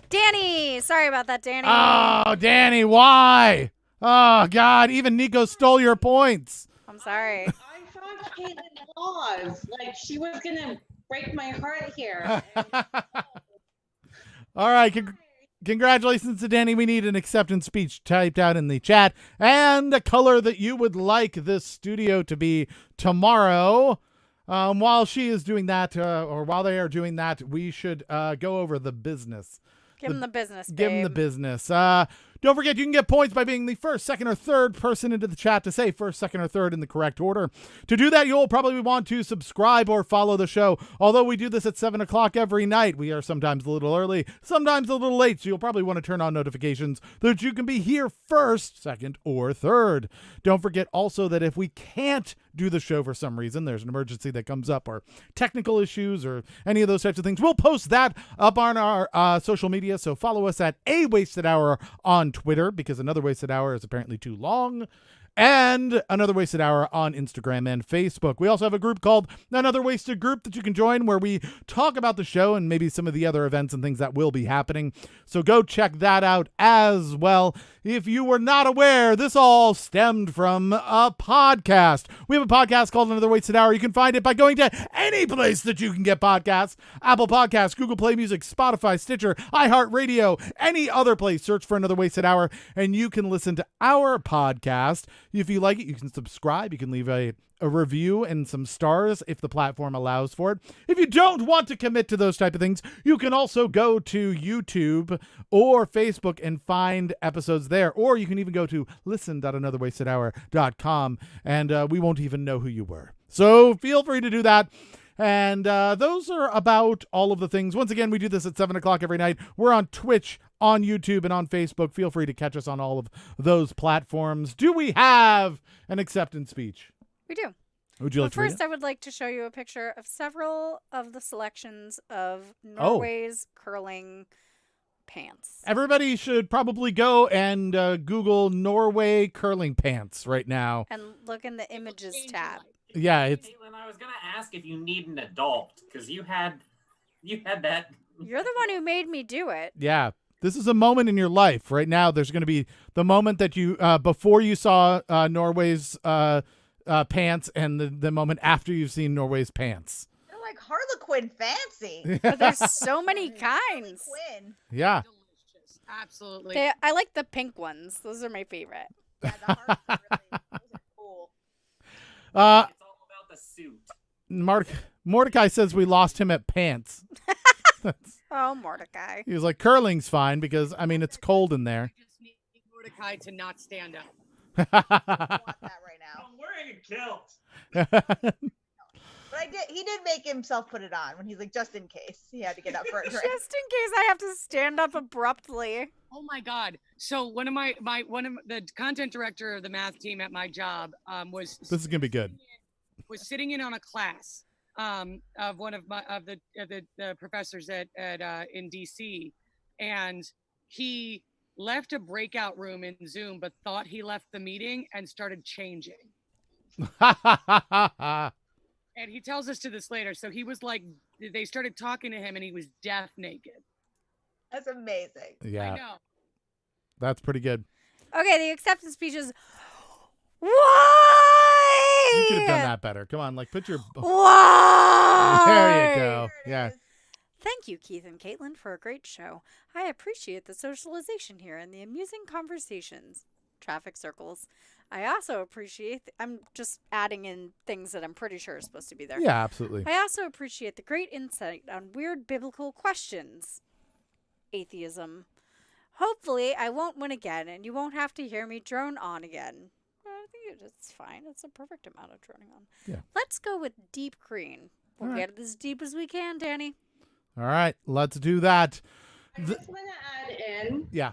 Danny. Sorry about that, Danny. Oh, Danny, why? Oh, God. Even Nico stole your points. I'm sorry. I thought Caitlin lost. Like she was gonna break my heart here. All right. Congratulations to Danny. We need an acceptance speech typed out in the chat and a color that you would like this studio to be tomorrow. While she is doing that, or while they are doing that, we should go over the business. Give him the business, Give him the babe. business. Don't forget, you can get points by being the first, second, or third person into the chat to say first, second, or third in the correct order. To do that, you'll probably want to subscribe or follow the show. Although we do this at 7 o'clock every night, we are sometimes a little early, sometimes a little late, so you'll probably want to turn on notifications so that you can be here first, second, or third. Don't forget also that if we can't do the show for some reason, there's an emergency that comes up, or technical issues, or any of those types of things, we'll post that up on our social media. So follow us at A Wasted Hour on Twitter, because another wasted hour is apparently too long. and Another Wasted Hour on Instagram and Facebook. We also have a group called Another Wasted Group that you can join where we talk about the show and maybe some of the other events and things that will be happening. So go check that out as well. If you were not aware, this all stemmed from a podcast. We have a podcast called Another Wasted Hour. You can find it by going to any place that you can get podcasts. Apple Podcasts, Google Play Music, Spotify, Stitcher, iHeartRadio, any other place. Search for Another Wasted Hour and you can listen to our podcast. If you like it, you can subscribe. You can leave a review and some stars if the platform allows for it. If you don't want to commit to those type of things, you can also go to YouTube or Facebook and find episodes there. Or you can even go to listen.anotherwastedhour.com and we won't even know who you were. So feel free to do that. And those are about all of the things. Once again, we do this at 7 o'clock every night. We're on Twitch, on YouTube, and on Facebook. Feel free to catch us on all of those platforms. Do we have an acceptance speech? We do. Would you like to read First, it? I would like to show you a picture of several of the selections of Norway's curling pants. Everybody should probably go and Google Norway curling pants right now. And look in the images tab. Yeah, it's Caitlin, I was gonna ask if you need an adult because you had that. You're the one who made me do it. yeah. This is a moment in your life right now. There's going to be the moment that you before you saw Norway's pants and the moment after you've seen Norway's pants. They're like Harlequin fancy. But there's so many kinds. Harlequin. Yeah. Delicious. Absolutely. I like the pink ones. Those are my favorite. Yeah, the Harlequin really, those are cool. It's all about the suit. Mordecai says we lost him at pants. Oh, Mordecai. He was like, curling's fine because, I mean, it's cold in there. I just need Mordecai to not stand up. I want that right now. I'm wearing a kilt. But he did make himself put it on when he's like, just in case he had to get up for a drink. Just in case I have to stand up abruptly. Oh my God! So one of the content director of the math team at my job was This is going to be good. was sitting in on a class of one of the professors at in DC, and he left a breakout room in Zoom, but thought he left the meeting and started changing. And he tells us to this later. So he was like, they started talking to him, and he was deaf naked. That's amazing. Yeah, I know. that's pretty good. Okay, the acceptance speech is why? You could have done that better. Come on, like put your... Why? There you go. There it Yeah. is. Thank you, Keith and Caitlin, for a great show. I appreciate the socialization here and the amusing conversations. Traffic circles. I also appreciate... I'm just adding in things that I'm pretty sure are supposed to be there. Yeah, absolutely. I also appreciate the great insight on weird biblical questions. Atheism. Hopefully, I won't win again, and you won't have to hear me drone on again. I think it's fine. It's a perfect amount of droning on. Yeah. Let's go with deep green. We'll All right. get it as deep as we can, Danny. All right, let's do that. I just want to add in Yeah.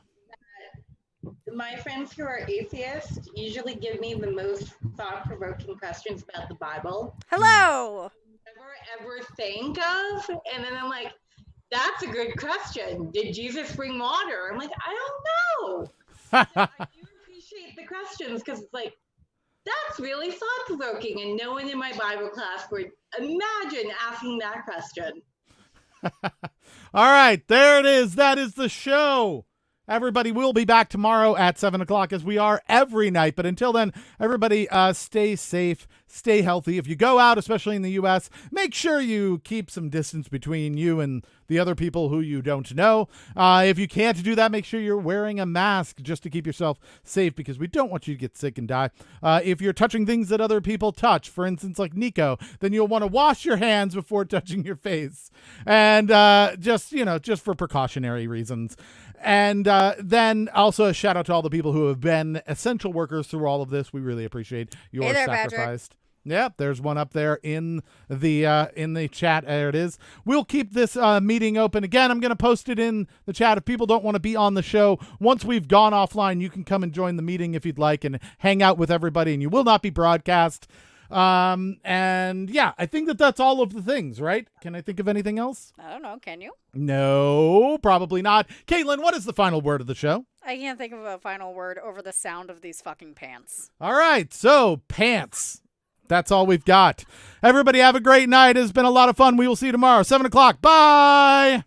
that my friends who are atheists usually give me the most thought-provoking questions about the Bible. Hello! Ever think of, and then I'm like, that's a good question. Did Jesus bring water? I'm like, I don't know. I do appreciate the questions because it's like, that's really thought-provoking, and no one in my Bible class would imagine asking that question. All right, there it is. That is the show. Everybody will be back tomorrow at 7 o'clock as we are every night. But until then, everybody stay safe, stay healthy. If you go out, especially in the U.S., make sure you keep some distance between you and the other people who you don't know. If you can't do that, make sure you're wearing a mask just to keep yourself safe because we don't want you to get sick and die. If you're touching things that other people touch, for instance, like Nico, then you'll want to wash your hands before touching your face. And just for precautionary reasons. And then also a shout out to all the people who have been essential workers through all of this. We really appreciate your Hey there, sacrifice. Yep, there's one up there in the chat. There it is. We'll keep this meeting open. Again, I'm going to post it in the chat. If people don't want to be on the show, once we've gone offline, you can come and join the meeting if you'd like and hang out with everybody, and you will not be broadcast. And yeah, I think that's all of the things, right? Can I think of anything else? I don't know. Can you? No, probably not. Caitlin, what is the final word of the show? I can't think of a final word over the sound of these fucking pants. All right, so pants. That's all we've got. Everybody have a great night. It's been a lot of fun. We will see you tomorrow, 7 o'clock. Bye.